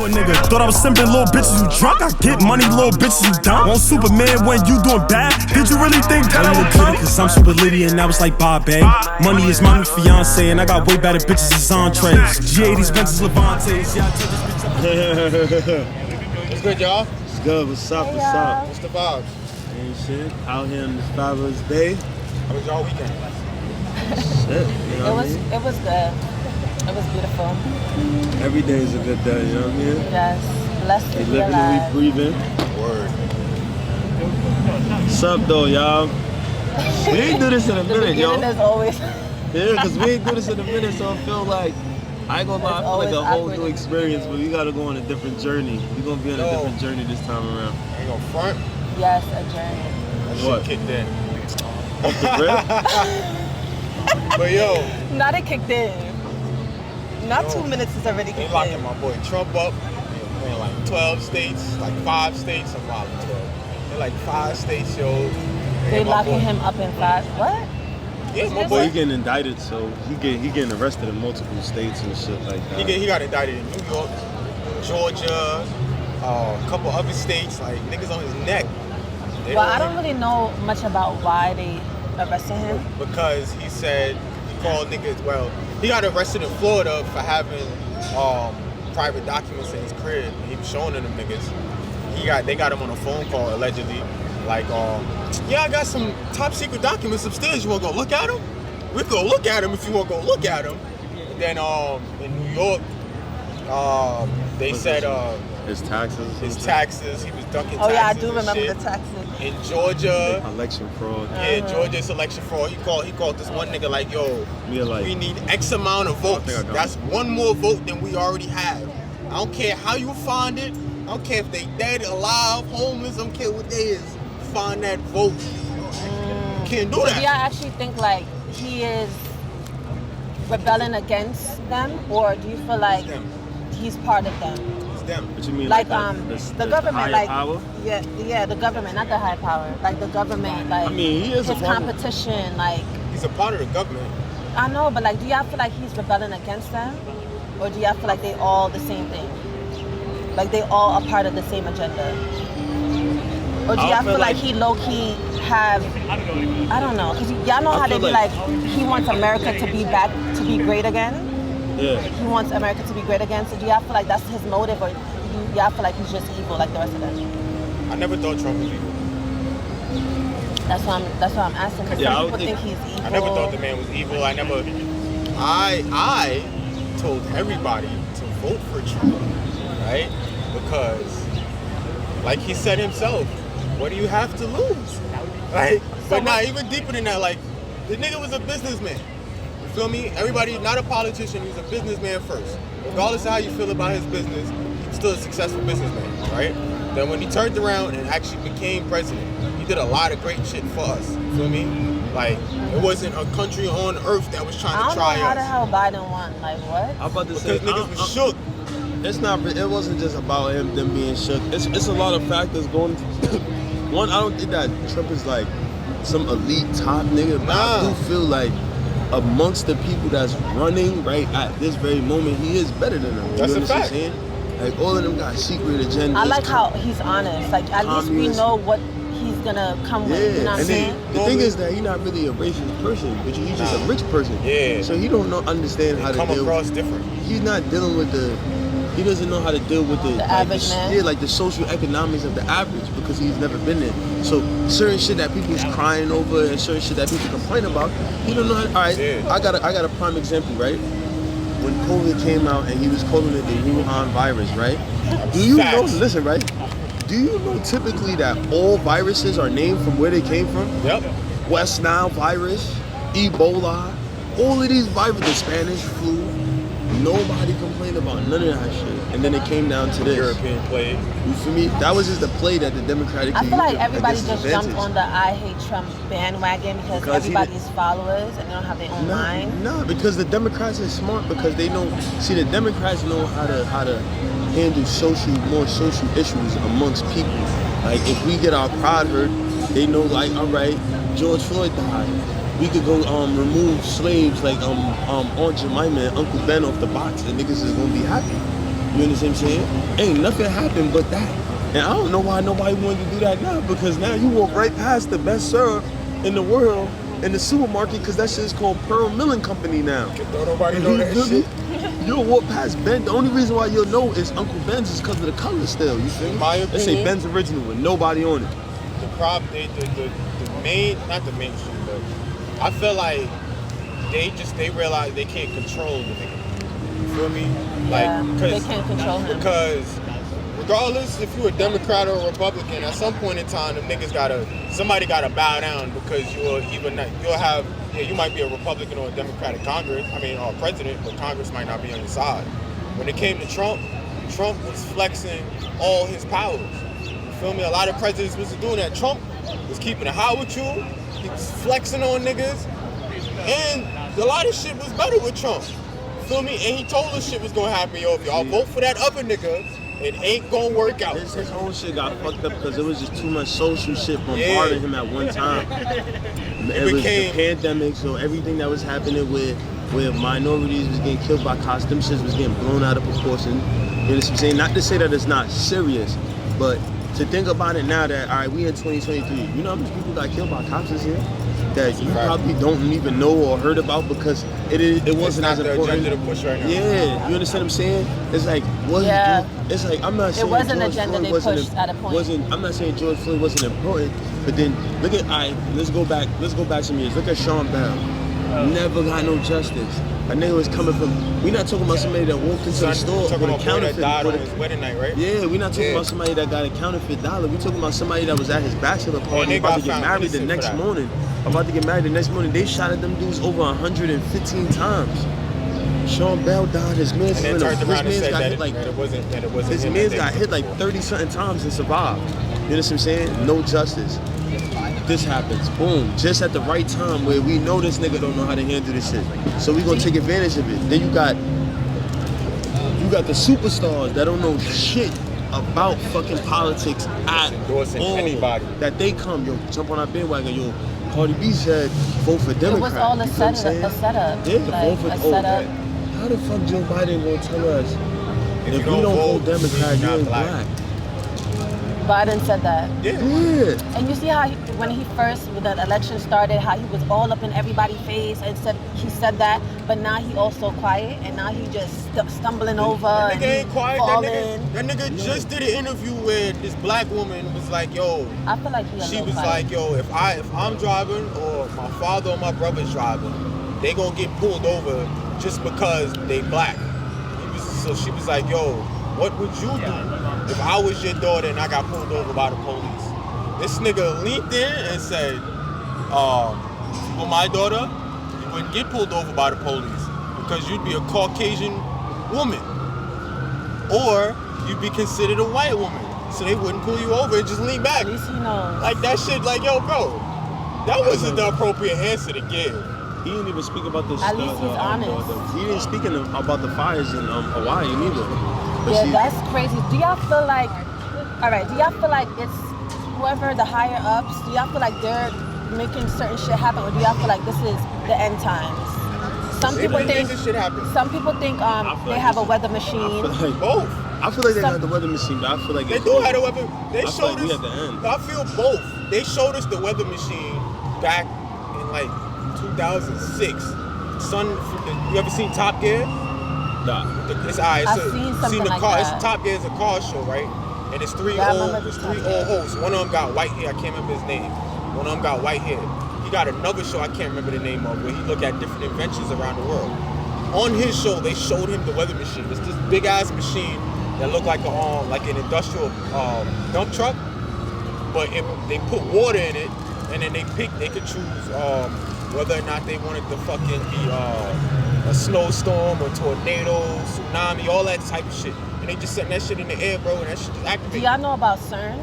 a nigga. Thought I was simping, little bitches, you drunk? I get money, little bitches, you dumb? Want Superman when you doing bad? Did you really think that I would come? Cause I'm super litty and I was like, bye, babe. Money is my new fiance and I got way better bitches as entrees. G80s, Benzes, Levantes. Yeah, I took this bitch up. What's good, y'all? What's good? What's up? What's up? What's the vibes? Ain't shit. Out here on this fabulous day. How was y'all weekend? Shit. You know what I mean? It was good. It was beautiful. Every day is a good day, you know what I mean? Yes. Blessed to be living alive. and we breathing. Word. What's up, though, y'all? We ain't do this in a minute, yo. As always. Yeah, because we ain't do this in a minute, so I feel like, I ain't gonna lie, I feel like a whole new experience, but we gotta go on a different journey. We're gonna be on a different journey this time around. Ain't gonna front? Yes, a journey. That shit kicked in. Off the rip? But yo. Not it kicked in. Not 2 minutes is already kicked in. They locking my boy Trump up. In like 12 states, like 5 states. I'm out of 12. They're like 5 states, yo. They locking him up in 5. What? Yeah, my boy. He getting indicted, so he getting arrested in multiple states and shit like that. He got indicted in New York, Georgia, a couple other states. Like niggas on his neck. Well, I don't really know much about why they arrested him. Because he said he called niggas. Well, he got arrested in Florida for having private documents in his crib. He was showing them niggas. They got him on a phone call allegedly. Like, yeah, I got some top secret documents upstairs. You wanna go look at them? We can go look at them if you wanna go look at them. And then in New York, they said his taxes. He was ducking taxes. Oh yeah, I do remember shit. the taxes. In Georgia, election fraud. Yeah, Georgia's election fraud. He called this one nigga like, yo, we need X amount of votes. That's one more vote than we already have. I don't care how you find it. I don't care if they dead, alive, homeless. I don't care what they is. Find that vote. You can't do that. Do y'all actually think like he is rebelling against them, or do you feel like he's part of them? It's them. What you mean? Like the government, like power? Yeah, the government, not the high power. Like the government, like I mean, he is his competition, like he's a part of the government. I know, but like, do y'all feel like he's rebelling against them, or do y'all feel like they all the same thing? Like they all are part of the same agenda? Or do y'all feel like he low-key have, I don't know, because y'all know how they be like, he wants America to be back, to be great again? Yeah. He wants America to be great again, so do y'all feel like that's his motive, or y'all feel like he's just evil like the rest of them? I never thought Trump was evil. That's what I'm asking, because some people think he's evil. I never thought the man was evil. I told everybody to vote for Trump, right? Because, like he said himself, what do you have to lose? Like, but not even deeper than that. Like, the nigga was a businessman. You feel me? Everybody, not a politician. He was a businessman first. Regardless of how you feel about his business, he was still a successful businessman, right? Then when he turned around and actually became president, he did a lot of great shit for us. You feel me? Like, it wasn't a country on earth that was trying to try us. I don't know how the hell Biden won. Like, what? I'm about to say, because niggas was shook. It's not. It wasn't just about them being shook. It's a lot of factors going. One, I don't think that Trump is like some elite top nigga. But I do feel like amongst the people that's running right at this very moment, he is better than them. That's a fact. Like all of them got secret agendas. I like how he's honest. Like at least we know what he's gonna come with. You know what I'm saying? The thing is that he's not really a racist person, but he's just a rich person. Yeah. So he don't understand how to deal. Come across different. He's not dealing with he doesn't know how to deal with the average man. Yeah, like the social economics of the average, because he's never been there. So certain shit that people's crying over and certain shit that people complain about, he don't know how. All right, I got a prime example, right? When COVID came out and he was calling it the Wuhan virus, right? Do you know? Listen, right? Do you know typically that all viruses are named from where they came from? Yep. West Nile virus, Ebola, all of these viruses, the Spanish flu. Nobody complained about none of that shit. And then it came down to this. European plague. You feel me? That was just the play that the Democratic I feel like everybody just jumped on the I hate Trump bandwagon because everybody's followers and they don't have their own mind. No, because the Democrats are smart, because they know. See, the Democrats know how to handle more social issues amongst people. Like if we get our pride hurt, they know like, all right, George Floyd died. We could go remove slaves like Aunt Jemima and Uncle Ben off the box, and niggas is gonna be happy. You understand what I'm saying? Ain't nothing happened but that. And I don't know why nobody wanted to do that now, because now you walk right past the best syrup in the world in the supermarket, because that shit is called Pearl Milling Company now. Don't nobody know that shit. You'll walk past Ben. The only reason why you'll know is Uncle Ben's is because of the color still. You feel me? My opinion, they say Ben's original with nobody on it. The main, not the mainstream, but I feel like they realize they can't control the nigga. You feel me? Yeah, Like, they can't control him. Because regardless if you're a Democrat or a Republican, at some point in time, the niggas somebody gotta bow down, because you might be a Republican or a Democratic or president, but Congress might not be on your side. When it came to Trump was flexing all his powers. You feel me? A lot of presidents wasn't doing that. Trump was keeping it high with you. He was flexing on niggas. And a lot of shit was better with Trump. You feel me? And he told us shit was gonna happen. Yo, if y'all vote for that other nigga, it ain't gonna work out. His whole shit got fucked up because it was just too much social shit bombarding him at one time. It was the pandemic, so everything that was happening where minorities was getting killed by cops, them shits was getting blown out of proportion. You know what I'm saying? Not to say that it's not serious, but to think about it now that, all right, we in 2023, you know how many people got killed by cops this year? That you probably don't even know or heard about because it wasn't as important. Agenda to push right now. Yeah, you understand what I'm saying? It's like, it's like, I'm not saying it wasn't George agenda Floyd they pushed at a point. I'm not saying George Floyd wasn't important, but then look at, let's go back some years. Look at Sean Bell. Never got no justice. A nigga was coming from, we not talking about somebody that walked into the store with a counterfeit. That died on his wedding night, right? Yeah, we not talking about somebody that got a counterfeit dollar. We talking about somebody that was at his bachelor party about to get married the next morning. They shot at them dudes over 115 times. Sean Bell died. His man's got hit like 30 something times and survived. You know what I'm saying? No justice. This happens, boom, just at the right time where we know this nigga don't know how to handle this shit. So we gonna take advantage of it. Then you got the superstars that don't know shit about fucking politics at all. Anybody. That they come, yo, jump on our bandwagon, yo. Cardi B said, vote for Democrat. It was all a setup. Yeah, like, vote for setup. How the fuck Joe Biden gonna tell us if we don't vote Democrat, you ain't black? Biden said that. Yeah. And you see how when the election started, how he was all up in everybody's face and he said that, but now he also quiet and now he just stumbling over. That nigga ain't quiet. Falling. That nigga just did an interview where this black woman was like, yo. I feel like she was like, yo, if I'm driving or my father or my brother's driving, they gonna get pulled over just because they black. So she was like, yo, what would you do if I was your daughter and I got pulled over by the police? This nigga leaned in and said, for my daughter, you wouldn't get pulled over by the police because you'd be a Caucasian woman. Or you'd be considered a white woman. So they wouldn't pull you over and just lean back. At least he knows. Like that shit, like, yo, bro, that wasn't the appropriate answer to give. He didn't even speak about this. At least he's honest. He didn't speak about the fires in Hawaii either. But that's crazy. Do y'all feel like it's whoever the higher ups, do y'all feel like they're making certain shit happen, or do y'all feel like this is the end times? Some people think this shit happen. Some people think they have a weather machine. Both. I feel like they have the weather machine, but I feel like they do have the weather. They showed us. At the end. I feel both. They showed us the weather machine back in like 2006. You ever seen Top Gear? Nah. I've seen something like that. It's Top Gear is a car show, right? And it's three old hosts. One of them got white hair. I can't remember his name. One of them got white hair. He got another show I can't remember the name of where he looked at different inventions around the world. On his show, they showed him the weather machine. It's this big ass machine that looked like an industrial dump truck, but they put water in it, and then they could choose whether or not they wanted to fucking be a snowstorm or tornado, tsunami, all that type of shit. And they just sent that shit in the air, bro, and that shit just activated. Do y'all know about CERN?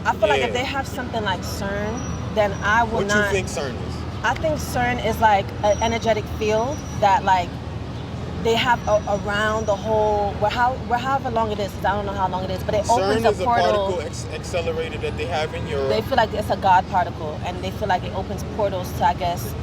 I feel like if they have something like CERN, then I will not. What do you think CERN is? I think CERN is like an energetic field that like they have around the whole, however long it is, because I don't know how long it is, but it opens a portal. CERN is a particle accelerator that they have in Europe. They feel like it's a God particle, and they feel like it opens portals to, I guess,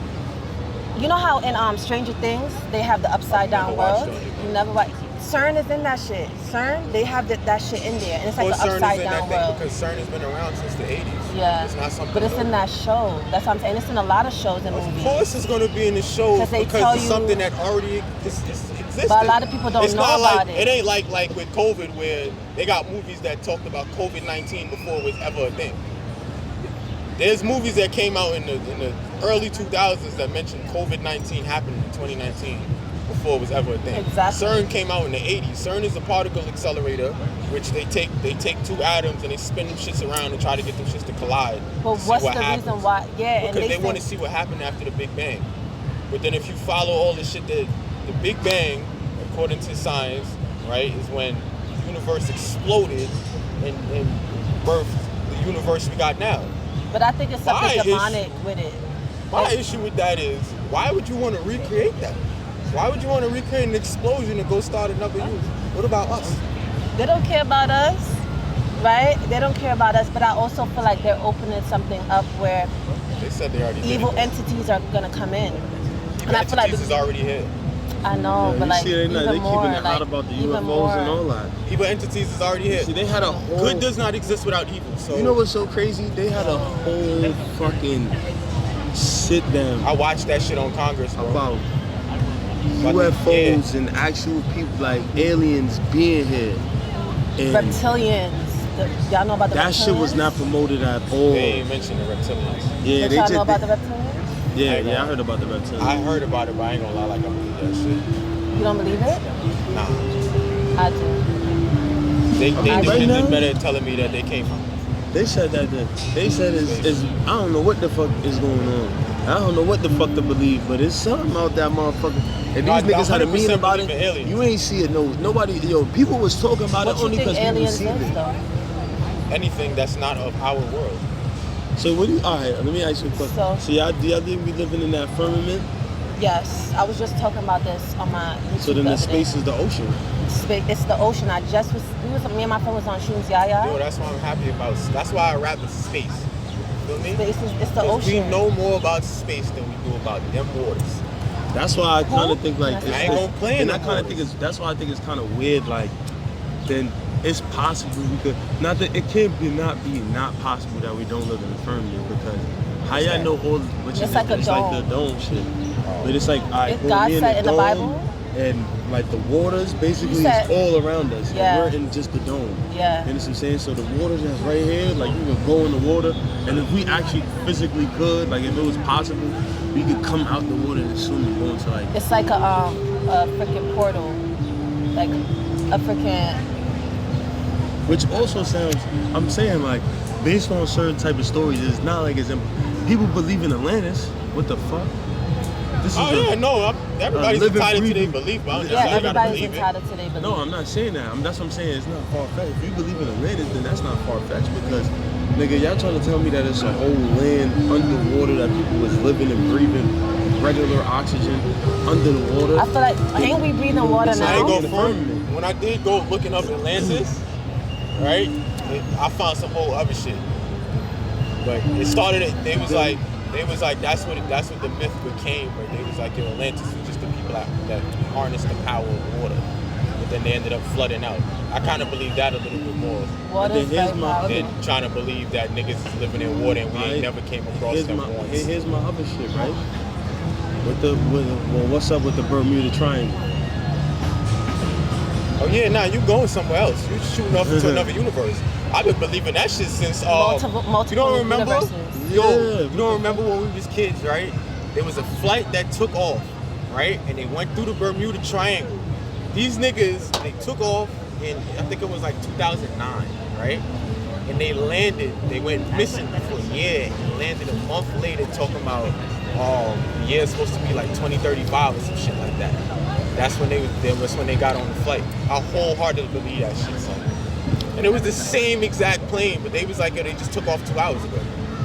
you know how in Stranger Things, they have the upside down world? You never watch. CERN is in that shit. CERN, they have that shit in there, and it's like Well, an CERN upside is in down that world. thing because CERN has been around since the 80s. Yeah, It's not something but it's in new. that show. That's what I'm saying. It's in a lot of shows and movies. Of course it's going to be in the show 'Cause they because tell it's you- something that already existed. But a lot of people don't It's know not about like, it. It ain't like with COVID where they got movies that talked about COVID-19 before it was ever a thing. There's movies that came out in the early 2000s that mentioned COVID-19 happened in 2019 before it was ever a thing. Exactly. CERN came out in the 80s. CERN is a particle accelerator, which they take two atoms and they spin them shits around and try to get them shits to collide. But to see what's what the happens. reason why? Yeah, and Because they say- want to see what happened after the Big Bang. But then if you follow all the shit that the Big Bang, according to science, right, is when the universe exploded and birthed the universe we got now. But I think it's something My demonic with it. My issue with that is, why would you want to recreate that? Why would you want to recreate an explosion and go start another universe? What about us? They don't care about us, right? They don't care about us, but I also feel like they're opening something up where They said they already evil did it. entities are gonna come in. Evil And I feel like entities is already here. I know, Yeah, but you like see, they even keeping more, it hot like about the even UFOs more. and all that. Evil entities is already here. See, they had a whole. Good does not exist without evil. So You know what's so crazy? They had a whole fucking sit down I watched that shit on Congress, bro. about But, UFOs and actual people, like aliens being here. And Reptilians. Y'all know about the that reptilians? shit was not promoted at all. They ain't mentioned the reptilians. Yeah, But they y'all just. know about the reptilians? Yeah, I heard about the reptilians. I heard about it, but I ain't gonna lie, like I believe that shit. You don't believe it? Nah. I do. They Right should have now? did better at telling me that they came from. They said that. They said it's. I don't know what the fuck is going on. I don't know what the fuck to believe, but it's something out that motherfucker. And No, I these niggas had a 100% meeting about it. believe in aliens. You ain't see it. No, nobody. Yo, people was talking about What it you only think because people aliens seen is it. though? Anything that's not of our world. So what do you? All right, let me ask you a question. So- Do y'all think we living in that firmament? Yes, I was just talking about this on my YouTube. So then the other day. space is the ocean. It's the ocean. Me and my friend was on Shrooms Yaya. Yo, that's what I'm happy about. That's why I rap with space. Feel me? Space it's the 'Cause we ocean. know more about space than we do about them waters. That's why I kind of Who? think like. I ain't gonna play in And I them kind of think waters. that's why I think it's kind of weird. Like, then it's possible we could. Not that it can't be not possible that we don't live in the firmament because how y'all know all? Which It's is like a it's like the dome. dome shit. But it's like alright, If boom, God we said in the dome, Bible? and like the waters basically He said- is all around us. Yeah. And we're in just the dome. Yeah. You know what I'm saying? So the water that's right here, like we could go in the water, and if we actually physically could, like if it was possible, we could come out the water and swim and go into like. It's like a freaking portal, like a freaking. Which also sounds, I'm saying like, based on certain type of stories, it's not like it's people believe in Atlantis. What the fuck? This is Oh yeah, no, everybody's living, entitled to their breathing- belief, but I don't Yeah, necessarily gotta everybody's believe it. entitled to their belief. No, I'm not saying that. That's what I'm saying. It's not far fetched. If you believe in Atlantis, then that's not far fetched because, nigga, y'all trying to tell me that it's a whole land underwater that people was living and breathing regular oxygen under the water. I feel like ain't we breathing water It's I ain't now? go firm. When I did go looking up Atlantis, right, I found some whole other shit. But it started. They was like that's what the myth became. Where they was like, yo, Atlantis was just the people that harnessed the power of water. But then they ended up flooding out. I kind of believe that a little bit more Water is Here's very my powerful. than trying to believe that niggas is living in water and we ain't never came across them once. Here's my other shit, right? What's up with the Bermuda Triangle? Oh yeah, nah, you going somewhere else. You shooting off into another universe. I've been believing that shit since Multiple you don't remember? universes. Yo, Yeah. you don't remember when we was kids, right? There was a flight that took off, right? And they went through the Bermuda Triangle. These niggas, they took off in, I think it was like 2009, right? And they landed, they went missing for a year and landed a month later talking about, the year's supposed to be like 2035 or some shit like that. That's when they got on the flight. I wholeheartedly believe that shit, son. And it was the same exact plane, but they was like, yo, they just took off 2 hours ago.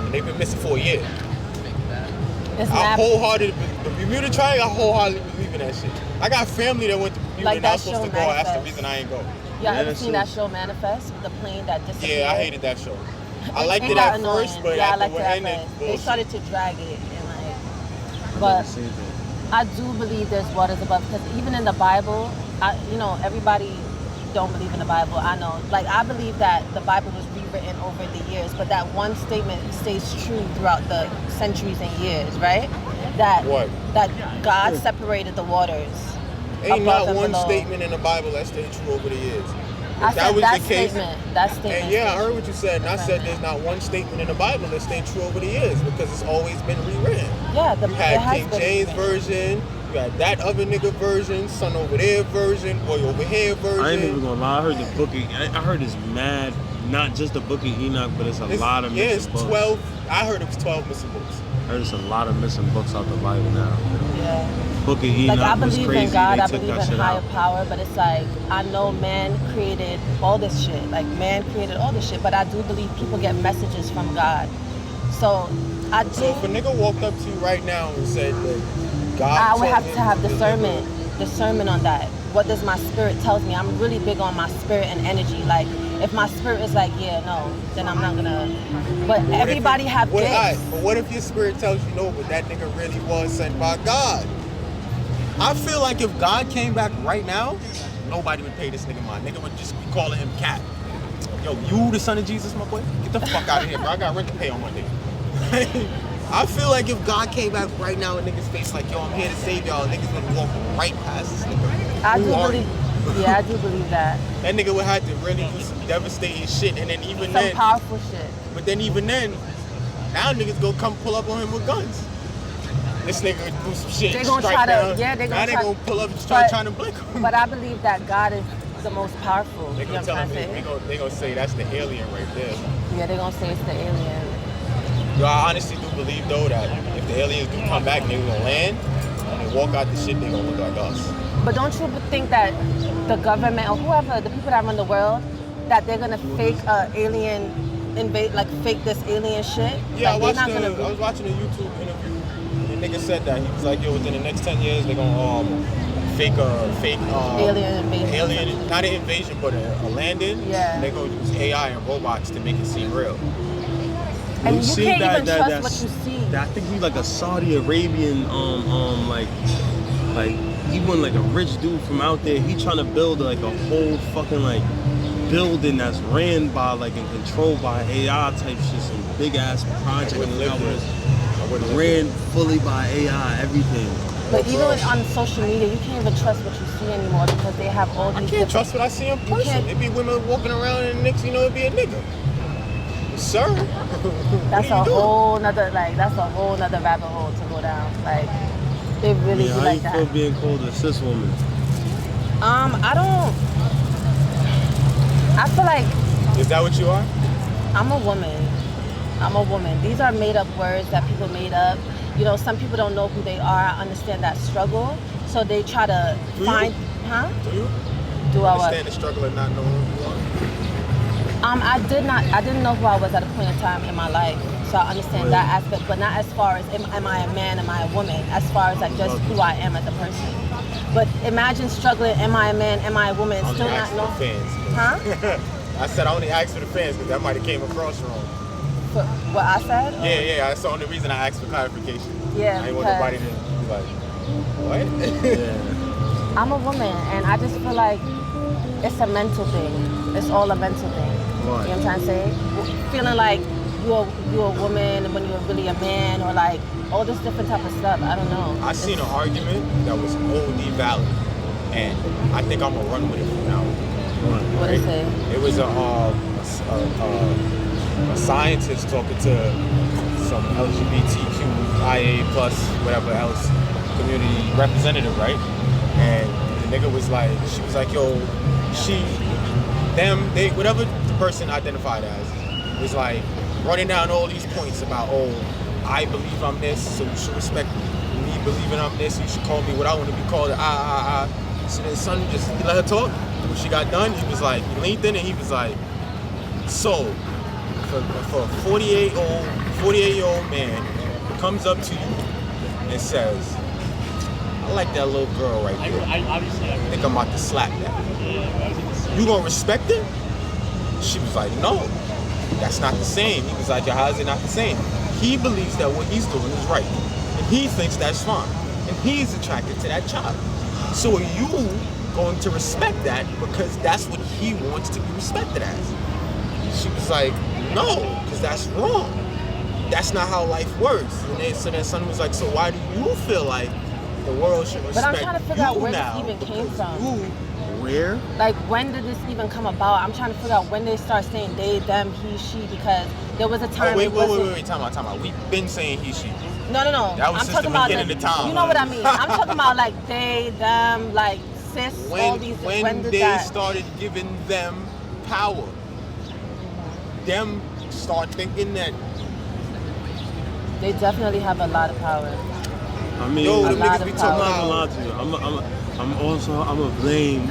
And they've been missing for a year. It's I not wholeheartedly, the Bermuda Triangle, I wholeheartedly believe in that shit. I got family that went to Bermuda Like and I was that supposed to show go. That's the Manifest. reason I ain't go. Y'all ever that's seen it. that show Manifest with the plane that disappeared? Yeah, I hated that show. I liked it got at annoying. first, but yeah, I after liked we're it at ending, first. They started to drag it and like, I but never seen that. I do believe there's waters above because even in the Bible, everybody don't believe in the Bible. I know. Like, I believe that the Bible was rewritten over the years, but that one statement stays true throughout the centuries and years, right? That God separated the waters. Ain't not one statement in the Bible that stayed true over the years. I said that statement. That statement. And yeah, I heard what you said, and I said there's not one statement in the Bible that stayed true over the years because it's always been rewritten. Yeah, you had King James version, you had that other nigga version, son over there version, boy over here version. I ain't even gonna lie. I heard the book. I heard it's mad. Not just the book of Enoch, but it's a lot of missing books. 12. I heard it was 12 missing books. I heard it's a lot of missing books out the Bible now. Yeah. Book of Enoch I was believe crazy. in God, they I took believe that in shit higher out. power, but it's like, I know man created all this shit. Like, man created all this shit, but I do believe people get messages from God. So, So if a nigga walked up to you right now and said that God I would have to have discernment on that. What does my spirit tells me? I'm really big on my spirit and energy. Like, if my spirit is like, yeah, no, then I'm not gonna. But everybody have gifts. But what if your spirit tells you no, but that nigga really was sent by God? I feel like if God came back right now, nobody would pay this nigga mind. Nigga would just be calling him Cat. Yo, you the son of Jesus, my boy? Get the fuck out of here, bro. I got rent to pay on Monday. I feel like if God came back right now in niggas' face like, yo, I'm here to save y'all, niggas would walk right past this nigga. I do believe that. That nigga would have to really do some devastating shit, and then even then, some powerful shit. But then even then, now niggas go come pull up on him with guns. This nigga would do some shit. They gonna try to, now they gonna pull up and start trying to blink him. But I believe that God is the most powerful. They gonna tell him, they gonna say that's the alien right there. Yeah, they gonna say it's the alien. Yo, I honestly do believe though that if the aliens do come back and they gonna land, when they walk out the shit, they gonna look like us. But don't you think that the government or whoever, the people that run the world, that they're gonna fake alien invade, like fake this alien shit? Yeah, like, I was watching a YouTube interview. And the nigga said that he was like, yo, within the next 10 years, they're gonna fake alien invasion. Not an invasion, but a landing. Yeah. And they're gonna use AI and robots to make it seem real. And you can't even trust what you see. I think he's like a Saudi Arabian, like he won like a rich dude from out there. He trying to build like a whole fucking like building that's ran by like and controlled by AI type shit, some big ass project. Ran fully by AI, everything. But even on social media, you can't even trust what you see anymore because they have all these. I can't trust what I see in person. It be women walking around and next you know it be a nigga. Sir, that's a whole nother rabbit hole to go down. Like, they really be like that. How you feel being called a cis woman? I feel like. Is that what you are? I'm a woman. These are made up words that people made up. You know, some people don't know who they are. I understand that struggle, so they try to find. Huh? Do you? Do I understand the struggle and not knowing who you are? I didn't know who I was at a point in time in my life, so I understand that aspect, but not as far as am I a man, am I a woman, as far as like just who I am as a person. But imagine struggling, am I a man, am I a woman, still not know. Huh? I said I only asked for the fans because that might have came across wrong. For what I said? Yeah, that's the only reason I asked for clarification. Yeah, I didn't want nobody to be like, what? Yeah. I'm a woman, and I just feel like it's a mental thing. It's all a mental thing. Right. You know what I'm trying to say? Feeling like you're a woman when you're really a man, or like all this different type of stuff. I don't know. I seen an argument that was OD valid, and I think I'm gonna run with it from now on. What did it say? It was a scientist talking to some LGBTQIA plus whatever else community representative, right? And the nigga was like, she was like, yo, whatever the person identified as, was like running down all these points about, I believe I'm this, so you should respect me believing I'm this, you should call me what I want to be called, So then son he let her talk. When she got done, he was like, he leaned in and he was like, so, for a 48-year-old man who comes up to you and says, I like that little girl right there. I think I'm about to slap that. You gonna respect it? She was like, no, that's not the same. He was like, how is it not the same? He believes that what he's doing is right. And he thinks that's fine. And he's attracted to that child. So are you going to respect that because that's what he wants to be respected as. She was like, no, because that's wrong. That's not how life works. And then, so then son was like, so why do you feel like the world should respect you now? But I'm trying to figure out where this even came from. Where? Like, when did this even come about? I'm trying to figure out when they start saying they, them, he, she, because there was a time. Wait, time out. We've been saying he, she. No. That was I'm since talking the about beginning of time. You know what I mean? I'm talking about like they, them, like cis, all these. When did they that? started giving them power, them start thinking that they definitely have a lot of power. I mean, yo, a them lot niggas be of talking power. I'm not gonna lie to you. I'm gonna blame.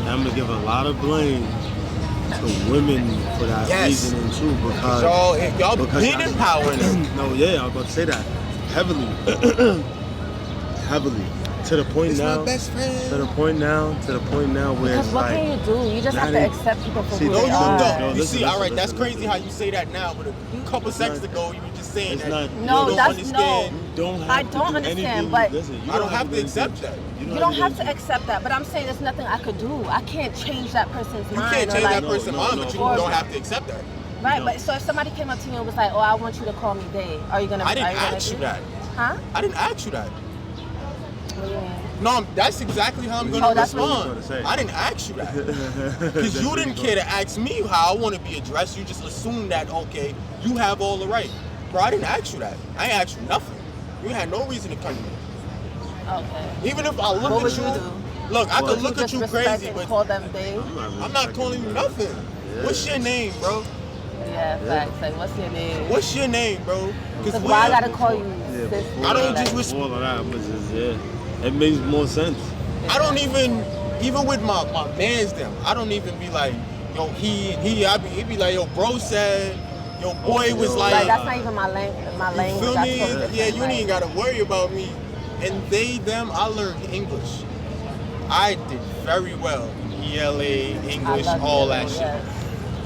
I'm gonna give a lot of blame to women for that reasoning too, because y'all been empowering them. No, yeah, I was about to say that heavily, to the point It's now. my best friend. To the point now where Because it's what like, can you do? You just have to accept people for who No, they you are. don't. You listen, see, all right, listen, that's listen. crazy how you say that now, but a couple seconds ago you were just saying It's that not- you No, don't that's understand. I don't understand, but I don't have to accept that. you don't have to accept that. But I'm saying there's nothing I could do. I can't change that person's You mind. can't or change like, that person's mind, but you don't have to accept that. Right, but so if somebody came up to you and was like, "Oh, I want you to call me they," are you gonna? I didn't ask you that. Huh? I didn't ask you that. What do you mean? No, that's exactly how I'm going to that's what respond. you was gonna say. I didn't ask you that. Because you didn't care to ask me how I want to be addressed. You just assumed that, okay, you have all the right. Bro, I didn't ask you that. I ain't asked you nothing. You had no reason to come to me. Okay. Even if I look What at would you, you do? look, I could look at you Disrespect crazy, and but call them they. I'm not calling you nothing. Yeah. What's your name, bro? Yeah, facts. Like, what's your name? What's your name, bro? Because why I gotta call you sis? I don't like, just all of that was just it makes more sense. I don't even with my mans them, I don't even be like, yo, he be like, yo, bro said, yo, boy was Like, like, that's not even my language. My language. feel that's me? totally different, Yeah, you like- ain't gotta worry about me. And they, them, I learned English. I did very well in ELA, English, I love all ELA, that shit. yes.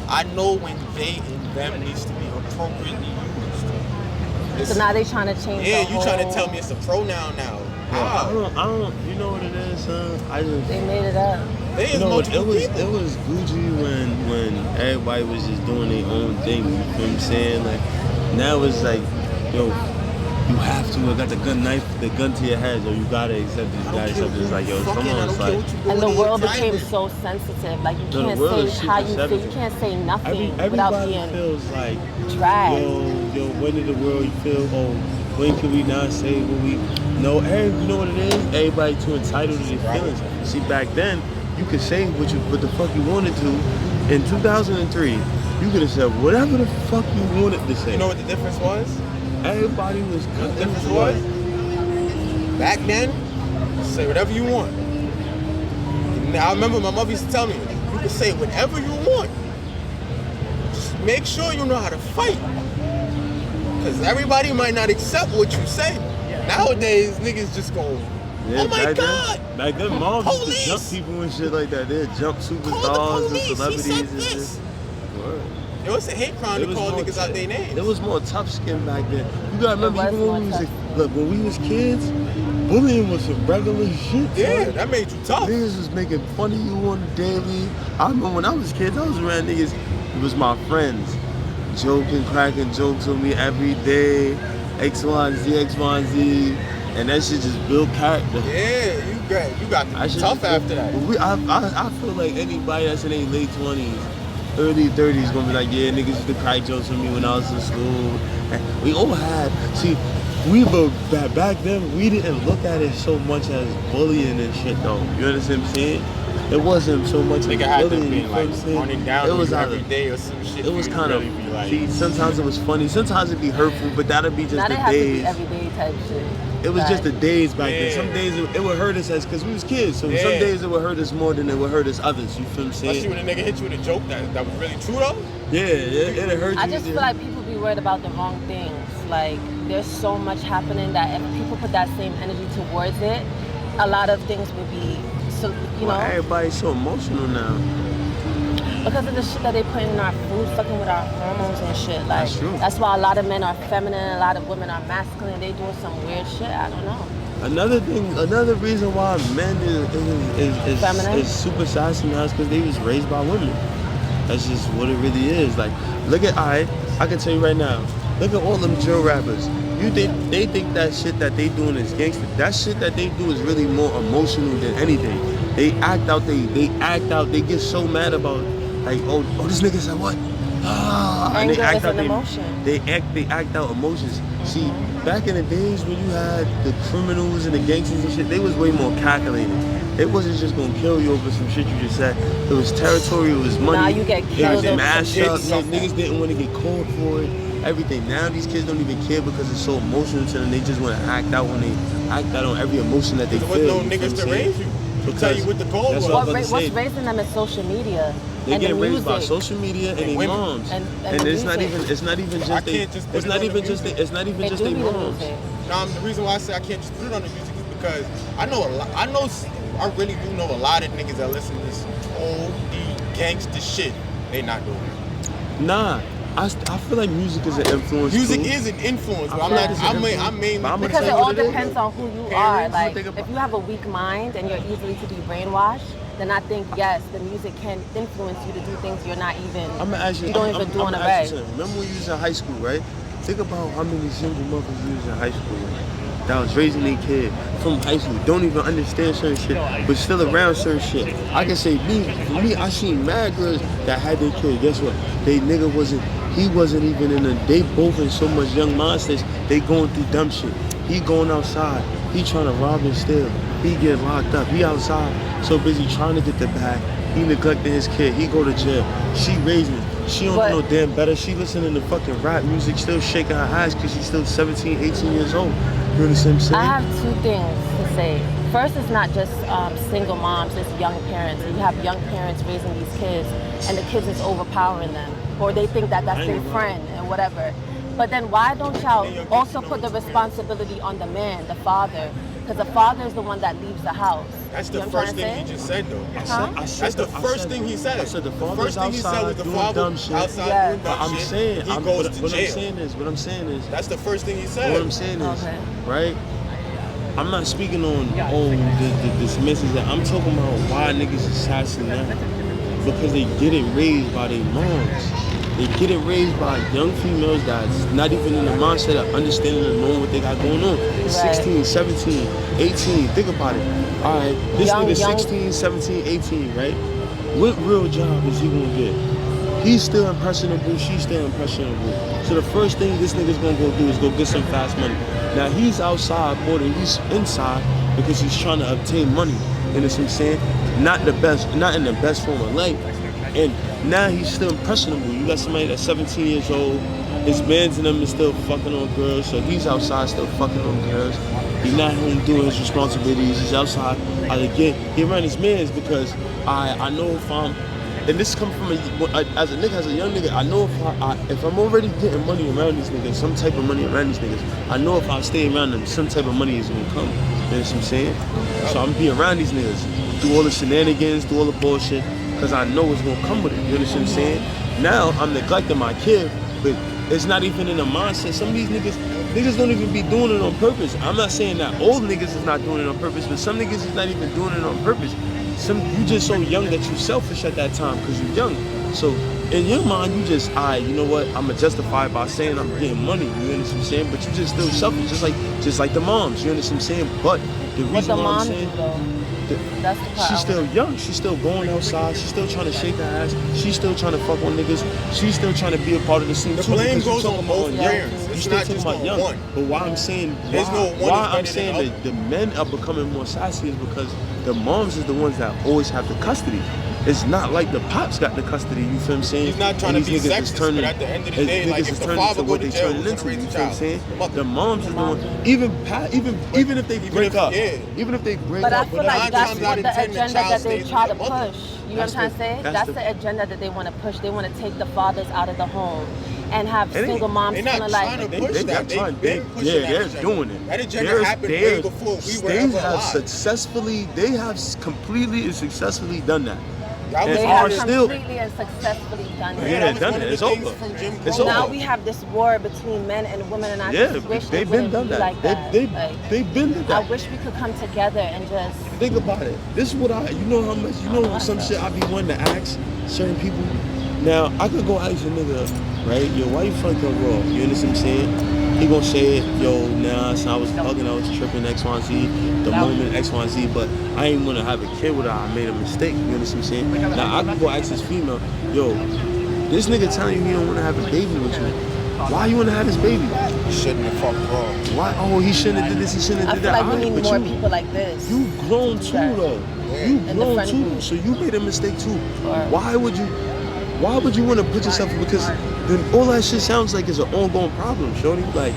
I know when they and them needs to be appropriately used. So now they trying to change. Yeah, the you trying to whole- tell me it's a pronoun now. I How? don't. You know what it is, son? I just. They made it up. There is You know, multiple it people. was Gucci when everybody was just doing their own thing. You know what I'm saying? Like now it's like, yo, you have to. I got the gun to your head. Yo, you gotta accept it. You gotta accept it. It's like, yo, someone's like. And the world became so sensitive. Like, you No, the can't world is say super how you feel. You sensitive. can't say nothing without Everybody being feels like, dragged. yo, when did the world feel? Oh, when can we not say what we? No, you know what it is? Everybody too entitled to their feelings. See, back then, you could say what the fuck you wanted to. In 2003, you could have said whatever the fuck you wanted to say. You know what the difference was? Everybody was. You know what the difference was? Back then, say whatever you want. Now I remember my mother used to tell me, you can say whatever you want. Just make sure you know how to fight. Because everybody might not accept what you say. Nowadays, niggas just go, Yeah, oh my God. Back then, moms used to Police. jump people and shit like that. They'd jump Call superstars the and police. He celebrities said and this. shit. Word. Yo, it's a hate crime to call niggas out their names. It was more tough skin back then. You gotta remember, It was even when we more was tough look, when we was kids, bullying was some regular shit. Yeah, son. that made you tough. Niggas was making fun of you on the daily. I remember when I was kids, I was around niggas. It was my friends, joking, cracking jokes on me every day. X, Y, and Z, X, Y, and Z, and that shit just built character. Yeah, you got to I be should tough just- after that. I feel like anybody that's in their late 20s, early 30s gonna be like, yeah, niggas used to crack jokes on me when I was in school. And we all had, back then, we didn't look at it so much as bullying and shit though. You understand what I'm saying? It wasn't so much Nigga as had to bullying. be You know what like I'm saying? running down It was you either- every day or some shit. It was for you kind to of, really be like, see, sometimes it was funny, sometimes it'd be hurtful, but that'd be just Now the they have to be days. everyday type shit. It was just the days back then. Yeah. Some days it would hurt us because we was kids. So Yeah. some days it would hurt us more than it would hurt us others. You feel what I'm saying? Especially when a nigga hit you with a joke that was really true though. Yeah, it'll hurt you. I just feel like people be worried about the wrong things. Like, there's so much happening that if people put that same energy towards it, a lot of things would be, so you know, Everybody's so emotional now. because of the shit that they put in our food, fucking with our hormones and shit. Like, That's true. that's why a lot of men are feminine, a lot of women are masculine. They doing some weird shit. I don't know. Another reason why men is super sassy now is because they was raised by women. That's just what it really is. Like, look at I can tell you right now. Look at all them drill rappers. They think that shit that they doing is gangster. That shit that they do is really more emotional than anything. They act out. They get so mad about like oh this nigga said what? And they act out they act out emotions. See, back in the days when you had the criminals and the gangsters and shit, they was way more calculated. It wasn't just gonna kill you over some shit you just said. It was territory, it was money. Now you get killed. It was mashed up. Niggas didn't want to get called for it. Everything. Now these kids don't even care because it's so emotional to them. They just want to act out when they act out on every emotion that they feel. There was no niggas to raise you. To tell you what the goal was. What's raising them is social media. They get raised by social media and their moms. And it's not even just their moms. No, the reason why I say I can't just put it on the music is because I really do know a lot of niggas that listen to this OD gangster shit. They not doing it. Nah. I feel like music is an influence. Music too. is an influence, but I mainly because it all depends on who you are. Like, if you have a weak mind and you're easily to be brainwashed, then I think yes, the music can influence you to do things you're not even. You don't even do on a reg. Remember when you was in high school, right? Think about how many single mothers you was in high school that was raising their kid from high school, don't even understand certain shit, but still around certain shit. I can say for me, I seen mad girls that had their kid. Guess what? He wasn't even in they both in so much young monsters, they going through dumb shit. He going outside, he trying to rob and steal. He get locked up, he outside, so busy trying to get the bag. He neglected his kid, he go to jail. She raising him, she don't know no damn better. She listening to fucking rap music, still shaking her ass because she's still 17, 18 years old. You understand what I'm saying? I have two things to say. First, it's not just single moms, it's young parents. You have young parents raising these kids, and the kids is overpowering them. Or they think that that's their friend and whatever. But then why don't y'all also put the responsibility on the man, the father? Because the father is the one that leaves the house. That's the first thing he just said, though. That's the first thing he said. I said the first thing he said was the father outside doing dumb shit. He goes to jail. What I'm saying is. That's the first thing he said. What I'm saying is, right? I'm not speaking on this message that I'm talking about why niggas is sassy now. Because they get it raised by their moms. They get it raised by young females that's not even in the mindset of understanding and knowing what they got going on. 16, 17, 18, think about it. All right, this nigga 16, 17, 18, right? What real job is he gonna get? He's still impressionable, she's still impressionable. So the first thing this nigga's gonna go do is go get some fast money. Now he's outside more than he's inside because he's trying to obtain money. You know what I'm saying? Not in the best form of life. And now he's still impressionable. You got somebody that's 17 years old, his mans and them is still fucking on girls, so he's outside still fucking on girls. He's not home doing his responsibilities, he's outside. He around his mans because I know if I'm, and this comes from as a young nigga, I know if I'm already getting money around these niggas, some type of money around these niggas, I know if I stay around them, some type of money is gonna come. You know what I'm saying? So I'm be around these niggas, do all the shenanigans, do all the bullshit, because I know it's gonna come with it. You understand what I'm saying? Now I'm neglecting my kid, but it's not even in the mindset. Some of these niggas don't even be doing it on purpose. I'm not saying that old niggas is not doing it on purpose, but some niggas is not even doing it on purpose. You just so young that you selfish at that time because you're young. So in your mind, you just, you know what? I'ma justify it by saying I'm getting money. You understand what I'm saying? But you just still selfish, just like the moms. You understand what I'm saying? But the reason why I'm saying. That's the part. She's still young. She's still going outside. She's still trying to shake her ass. She's still trying to fuck on niggas. She's still trying to be a part of the scene. The blame goes on both parents. It's not just on one. But why I'm saying that the men are becoming more sassy is because the moms is the ones that always have the custody. It's not like the pops got the custody, you feel what I'm saying? He's not trying to be sexist, but at the end of the day, like if the father go to jail, who's gonna raise the child? You feel what I'm saying? The moms is the one, even if they break up, But I feel like that's what the agenda that they try to push. You know what I'm trying to say? That's the agenda that they want to push. They want to take the fathers out of the home and have single moms kind of like. They're not trying to push that. They've been pushing that agenda. They're doing it. That agenda happened way before we were ever alive. They have completely and successfully done that. That was and They are have still. completely and successfully done it. Yeah, that was done one it. of the It's things over. from Jim It's Crow. over. Now we have this war between men and women, and I Yeah, just wish they've it been wouldn't done be that. like that. They've been done I that. wish we could come together and just. Think about it. This is what you know how much, some shit I be wanting to ask certain people. Now, I could go ask a nigga, right? Yo, why you fucked up raw? You understand what I'm saying? He gonna say it, yo, nah, son, I was bugging, I was tripping, X, Y, Z, the moment, X, Y, Z, but I ain't wanna have a kid with her, I made a mistake, you understand what I'm saying? Now, I could go ask this female, yo, this nigga telling you he don't wanna have a baby with you. Why you wanna have this baby? He shouldn't have fucked raw. Why? Oh, he shouldn't have did this, he shouldn't have I did feel that. like we Alright, need but more people like this. You grown too, though. You In the grown friend too, group. so you made a mistake too. Sure. Why would you want to put yourself, because then all that shit sounds like it's an ongoing problem, shorty. Like,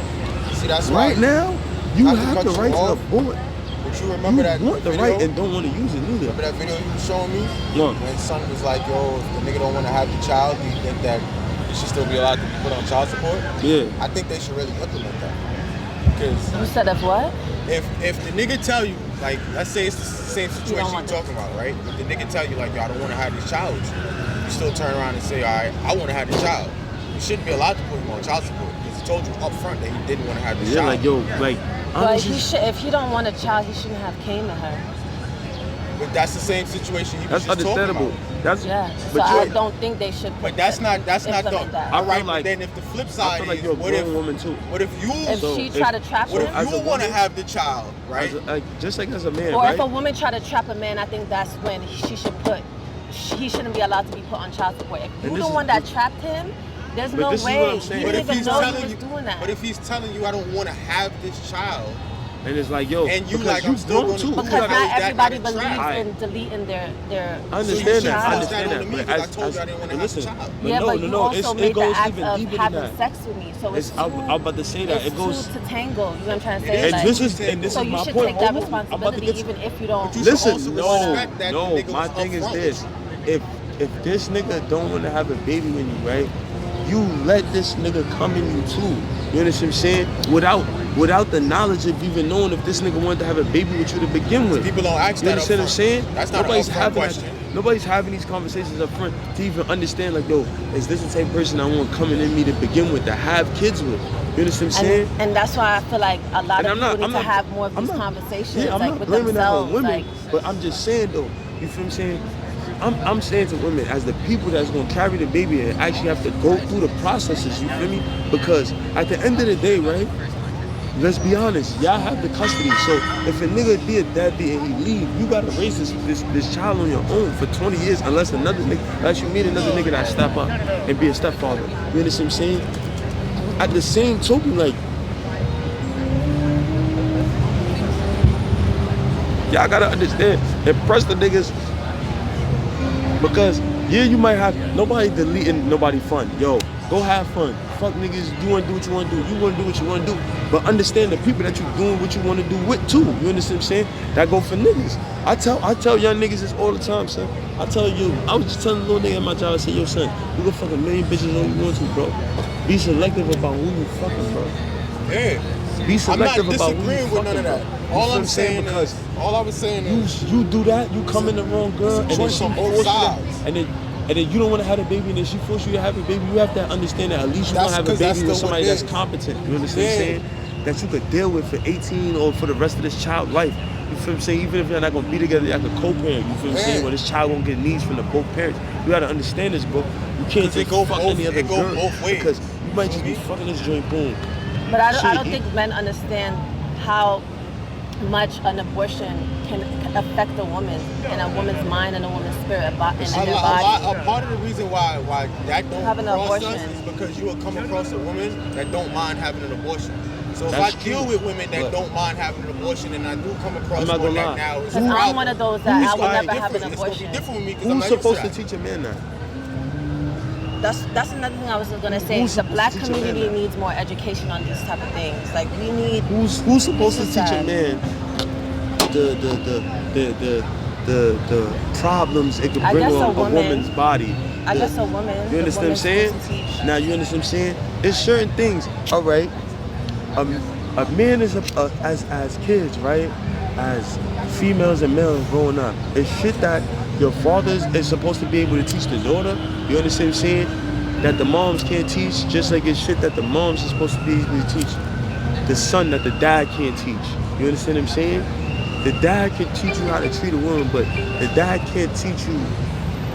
See, that's why. right now, you Not to have cut the you right to off, abort. But you remember that You want the video? right and don't want to use it neither. Remember that video you was showing me? No. When son was like, yo, if the nigga don't want to have the child, do you think that he should still be allowed to put on child support? Yeah. I think they should really implement that. Because You said of what? if the nigga tell you, like, let's say it's the same situation you're want talking about, right? If the nigga tell you, like, yo, I don't want to have this child with you, you still turn around and say, all right, I want to have the child. You shouldn't be allowed to put him on child support because he told you up front that he didn't want to have this Yeah, child. like, yo, like, But honestly, if he don't want a child, he shouldn't have came to her. But that's the same situation he was that's just talking understandable. about. That's, Yeah. So but I you, don't think they should. But that's not the. implement that. All right, feel like- but then if the flip I side feel like is, you're a what if grown woman too. what if you If So she if- try to trap what him, if as a you want to woman- have the child, right? like, just like as a man, or right? if a woman try to trap a man, I think that's when she should put. He shouldn't be allowed to be put on child support. If And you this the is- one that trapped him, there's But no this is what way. I'm You saying. didn't But if even he's know he telling was you, doing that. but if he's telling you, I don't want to have this child, And it's like, yo, And you because like, you I'm still grown gonna- too. Because Because how is not that everybody not a believes trap? in deleting their. I understand So you that. should I force understand that that. on me But because I told you I didn't want to have a listen, child. but Yeah, no, but no, you no. also It made the goes act even of deeper than having that. sex with me, so it's I'm about to say that. It's It goes. two to tango. You know what I'm trying to It say? is. And Like, this is so you my should point. take that Hold on. I'm about to responsibility, get even if you don't. But you should Listen, also no, respect that no. the nigga My was thing is upfront this: with if this nigga don't want to have a baby with you, right? You let this nigga come in you too. You understand what I'm saying? Without the knowledge of even knowing if this nigga wanted to have a baby with you to begin with. People don't ask You that understand what I'm upfront. saying? That's not an upfront question. Nobody's having these conversations up front to even understand, like, yo, is this the type of person I want coming in me to begin with, to have kids with? You understand what I'm saying? And that's why I feel like a lot And of I'm not- people I'm need to not- have more of I'm these not- conversations, Yeah, I'm like not with blaming that themselves. on women, Like, but I'm just saying though, you feel what I'm saying? I'm saying to women, as the people that's gonna carry the baby and actually have to go through the processes, you feel me? Because at the end of the day, right? Let's be honest, y'all have the custody. So if a nigga be a deadbeat and he leave, you gotta raise this child on your own for 20 years unless you meet another nigga that step up and be a stepfather. You understand what I'm saying? At the same token, like, y'all gotta understand, impress the niggas. Because, yeah, you might have, nobody deleting nobody fun. Yo, go have fun. Fuck niggas, you wanna do what you wanna do. You wanna do what you wanna do. But understand the people that you doing what you wanna do with too. You understand what I'm saying? That go for niggas. I tell young niggas this all the time, son. I tell you, I was just telling a little nigga at my job, I said, yo, son, you can fuck a million bitches all you want to, bro. Be selective about who you fucking, bro. Yeah. Be I'm selective not about who you disagreeing with none fucking, of that. bro. You All feel what I'm saying because is, all I was saying is, you do that, you come in the wrong girl, and then choice she on both force you to, sides. and then you don't want to have a baby, and then she force you to have a baby. You have to understand that at least you want to have a 'cause that's baby with still what somebody it that's is. competent. You understand what I'm Yeah. saying? That you could deal with for 18 or for the rest of this child life. You feel what I'm saying? Even if you're not gonna be together, y'all could co-parent. You feel what I'm saying? Yeah. Where this child gonna get needs from the both parents. You gotta understand this, bro. You can't 'Cause it just go fuck both- any other it go girl both ways. because you might just be You know what fucking this joint, boom. but I don't Shit, think men understand how much an abortion can affect a woman and a woman's mind and a woman's spirit and their body. A part of the reason why that don't Having an cross us abortion. is because you will come across a woman that don't mind having an abortion. So if That's I deal true. with women that But- don't mind having an abortion, and I do come across I'm not one gonna that lie. now is a Because I'm problem, one of those that it's I would gonna be never have an different. It's gonna be abortion. different with me because I'm Who's not used supposed to that. teach a man that? That's another thing I was gonna say. Who's The supposed black to teach a man community that? needs more education on these type of things. Like we need. Who's supposed to This is teach a sad. man the problems it could I bring guess on a a woman- woman's body? I guess a woman. You understand what I'm saying? Now you understand what I'm saying? There's certain things. All right, a man is as kids, right? as females and males growing up. It's shit that your fathers is supposed to be able to teach the daughter. You understand what I'm saying? That the moms can't teach, just like it's shit that the moms is supposed to be able to teach the son that the dad can't teach. You understand what I'm saying? The dad can teach you how to treat a woman, but the dad can't teach you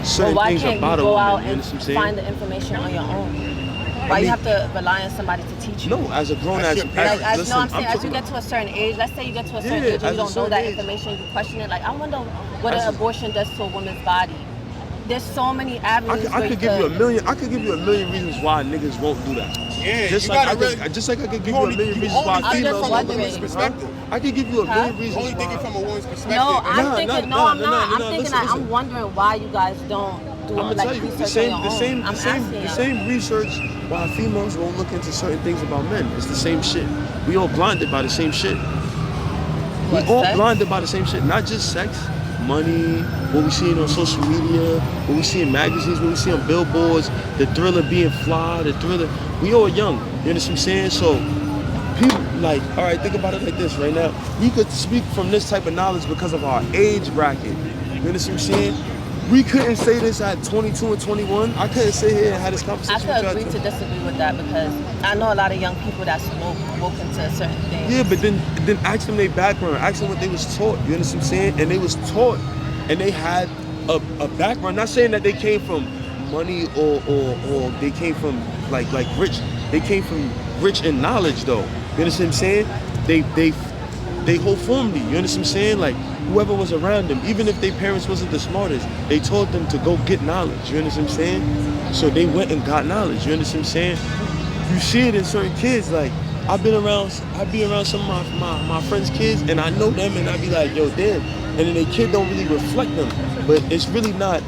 certain things about a woman. Why You can't you understand go out what I'm saying? and find the information on your own? Why you have to rely on somebody to teach you? No, as a grown ass That's your parent. Like, listen, no, I'm saying as talking you get to a certain age, let's say you get to a certain Yeah, age and as you a don't know certain that age. information, you question it. Like, I wonder what As an a- abortion does to a woman's body. There's so many avenues. I could give you a million. I could give you a million reasons why niggas won't do that. Yeah, Just you like gotta I really. could, just like I could give you you a only- million you reasons why only think females from a won't do woman's it. perspective. I could give you a Huh? million reasons Only thinking why. from a woman's perspective. No, and I'm Nah, thinking. nah, No, I'm nah, not. nah, I'm nah, thinking listen, that I'm listen. wondering why you guys don't do I'm gonna like tell you research the same, on the your same, own. I'm the same, asking the you. same research why females won't look into certain things about men. It's the same shit. We all blinded by the same shit. We What, all sex? blinded by the same shit. Not just sex, money, what we see on social media, what we see in magazines, what we see on billboards, the thrill of being fly, the thrill of, we all young. You understand what I'm saying? So people like, all right, think about it like this right now. We could speak from this type of knowledge because of our age bracket. You understand what I'm saying? We couldn't say this at 22 and 21. I couldn't sit here and have this I conversation could with agree y'all. to disagree with that because I know a lot of young people that's woke into certain things. Yeah, but then ask them their background, ask them what they was taught. You understand what I'm saying? And they was taught, and they had a background. Not saying that they came from money or they came from like rich. They came from rich in knowledge though. You understand what I'm saying? They whole formed. You understand what I'm saying? Like whoever was around them, even if their parents wasn't the smartest, they taught them to go get knowledge. You understand what I'm saying? So they went and got knowledge. You understand what I'm saying? You see it in certain kids. Like I be around some of my friends' kids, and I know them, and I be like, yo, damn. And then their kid don't really reflect them, but it's really not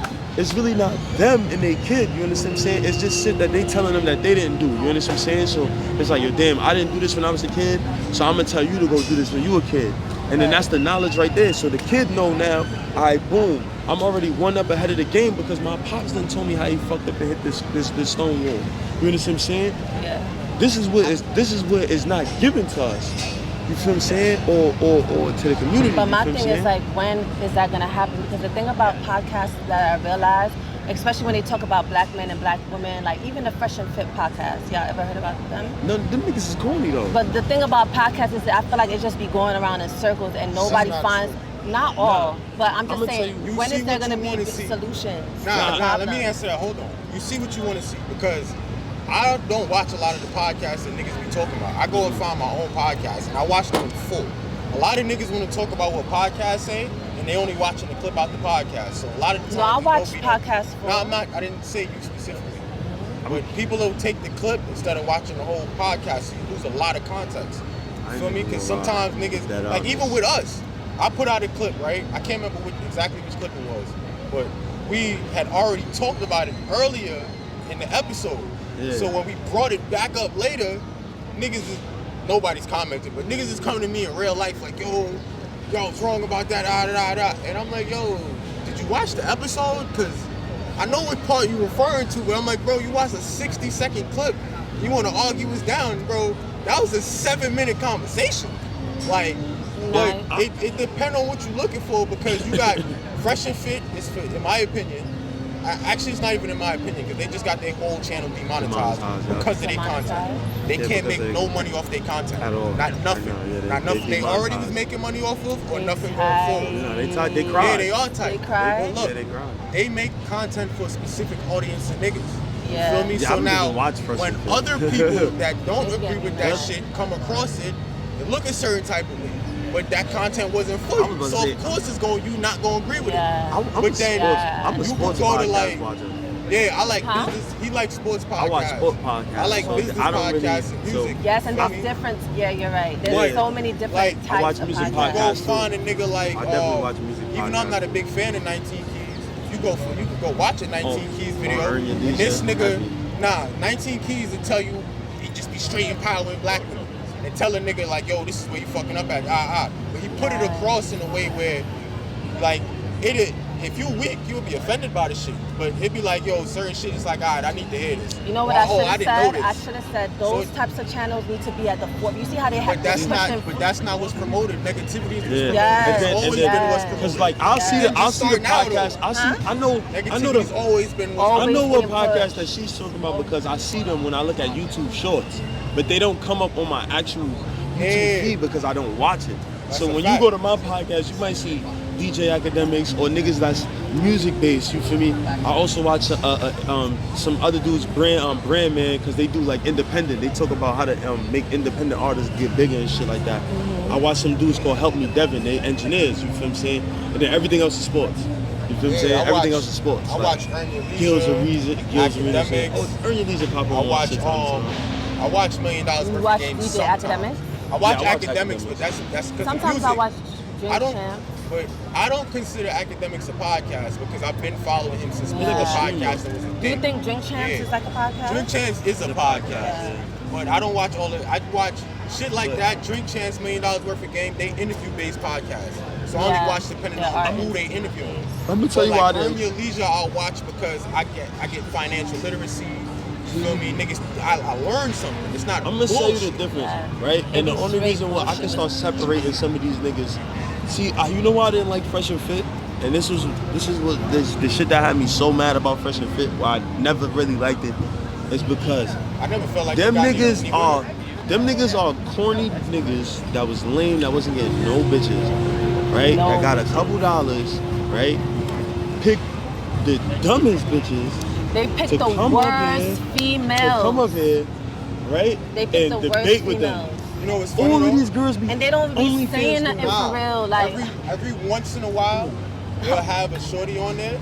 them and their kid. You understand what I'm saying? It's just shit that they telling them that they didn't do. You understand what I'm saying? So it's like, yo, damn, I didn't do this when I was a kid, so I'm gonna tell you to go do this when you a kid. And then that's the knowledge right there. So the kid know now, all right, boom, I'm already one up ahead of the game because my pops done told me how he fucked up and hit this stone wall. You understand what I'm saying? Yeah. This is what is not given to us. You feel what I'm saying? Or to the community. But my you feel what I'm thing is saying? like, when is that gonna happen? Because the thing about podcasts that I realize, especially when they talk about black men and black women, like even the Fresh and Fit podcast, y'all ever heard about them? No, them niggas is corny though. But the thing about podcasts is that I feel like it just be going around in circles and nobody not finds, not all, but I'm just I'ma tell saying, you, when see is there what gonna you wanna be see. solutions? Nah, let me answer that. Hold on. You see what you want to see because I don't watch a lot of the podcasts that niggas be talking about. I go and find my own podcast and I watch them in full. A lot of niggas want to talk about what podcasts say and they only watching the clip out the podcast. So a lot of the time, No, I you watch don't be podcasts full. No, I'm not. I didn't say you specifically. But people will take the clip instead of watching the whole podcast. So you lose a lot of context. You feel me? Because sometimes niggas, like even with us, I put out a clip, right? I can't remember exactly which clip it was, but we had already talked about it earlier in the episode. Yeah. So when we brought it back up later, nobody's commenting, but niggas is coming to me in real life like, yo, what's wrong about that, And I'm like, yo, did you watch the episode? Because I know what part you're referring to, but I'm like, bro, you watched a 60-second clip. You want to argue us down, bro. That was a 7-minute conversation. Like, but it depends on what you're looking for because you got Fresh and Fit, in my opinion. Actually, it's not even in my opinion because they just got their whole channel demonetized because of their content. They can't make no money off their content. At all. Not nothing. Not nothing they already was making money off of or nothing going forward. No, they cry. Yeah, they are tight. They cry. But look, they cry. they make content for a specific audience of niggas. Yeah. You feel me? Yeah, I so don't now, even watch Fresh when and Fit. other people that don't They agree get with me. that shit come across it, they look a certain type of way. But that content wasn't for I you. was So gonna of say- course you not gonna agree with Yeah. it. I'm But a then sports you sports can go to podcast like, watcher. yeah, I like Huh? business. He likes sports podcasts. I watch sport podcasts. I like so business I don't really- podcasts and so- music. Yes, and Feel there's me? different. Yeah, you're right. There's Like- so many different like, types I watch of music You podcasts. go podcasts. find a nigga like, I definitely watch music even though I'm podcasts. not a big fan of 19 Keys, you could go watch a 19 Keys video. Earn Your And this DJ, nigga, heavy. 19 Keys will tell you, he just be straight empowering black women. And tell a nigga like, yo, this is where you fucking up at, But he put it across in a way where, like, if you weak, you'll be offended by the shit. But he'd be like, yo, certain shit is like, alright, I need to hear this. You know what Or, I should have didn't know said? this. I should have said those types of channels need to be at the forefront. You see how they have But that's not what's promoted. Negativity is promoted. Yes. It's always been what's promoted. Because like I'll see the podcast. I know Negativity's always been what's I know what been podcast pushed. that she's talking about because I see them when I look at YouTube Shorts, but they don't come up on my actual YouTube feed because I don't watch it. That's so a when fact. you go to my podcast, you might see DJ Academics or niggas that's music based. You feel me? I also watch some other dudes, brand man, because they do like independent. They talk about how to make independent artists get bigger and shit like that. I watch some dudes called Help Me Devin. They engineers. You feel what I'm saying? And then everything else is sports. You feel what I'm saying? Everything else is sports. I watch Earn Your Leisure, Gills of Reason. Academics. Oh, Earn Your Leisure pop I on. watch $1 Million worth You of watch games. DJ sometimes. Academics? I watch Yeah, I watch academics, Academics. but that's because Sometimes I watch Drink I don't, Champ. but I don't consider Academics a podcast because I've been following him since before Yeah. podcasting was a thing. Do you think Drink Champs Yeah. is like a podcast? Drink Champs is a podcast, Yeah. but I don't watch all of it. I watch shit like that. Drink Champs, $1 Million worth of game. They interview-based podcasts, so I only Yeah. watch depending Yeah, on artists. who they interview. Let me tell you like, why Earn Your Leisure, I'll watch because I get financial literacy. You feel me, niggas? I learned something. It's not. I'm gonna tell you bullshit. the difference, Yeah. right? And the It's only straight reason why I can bullshit. start separating some of these niggas. See, you know why I didn't like Fresh and Fit? And this is what the shit that had me so mad about Fresh and Fit. Why I never really liked it. Is because I never felt like them they got niggas any are women. them niggas are corny niggas that was lame, that wasn't getting no bitches, right? No. That got a couple dollars, right? Pick the dumbest bitches They picked to the come up here, worst to females. come up here, right? They picked and the worst debate with them. females. You know what's funny All though? of these girls be And they don't be only saying nothing Nah, for real. Like, every once in a while, they'll have a shorty on there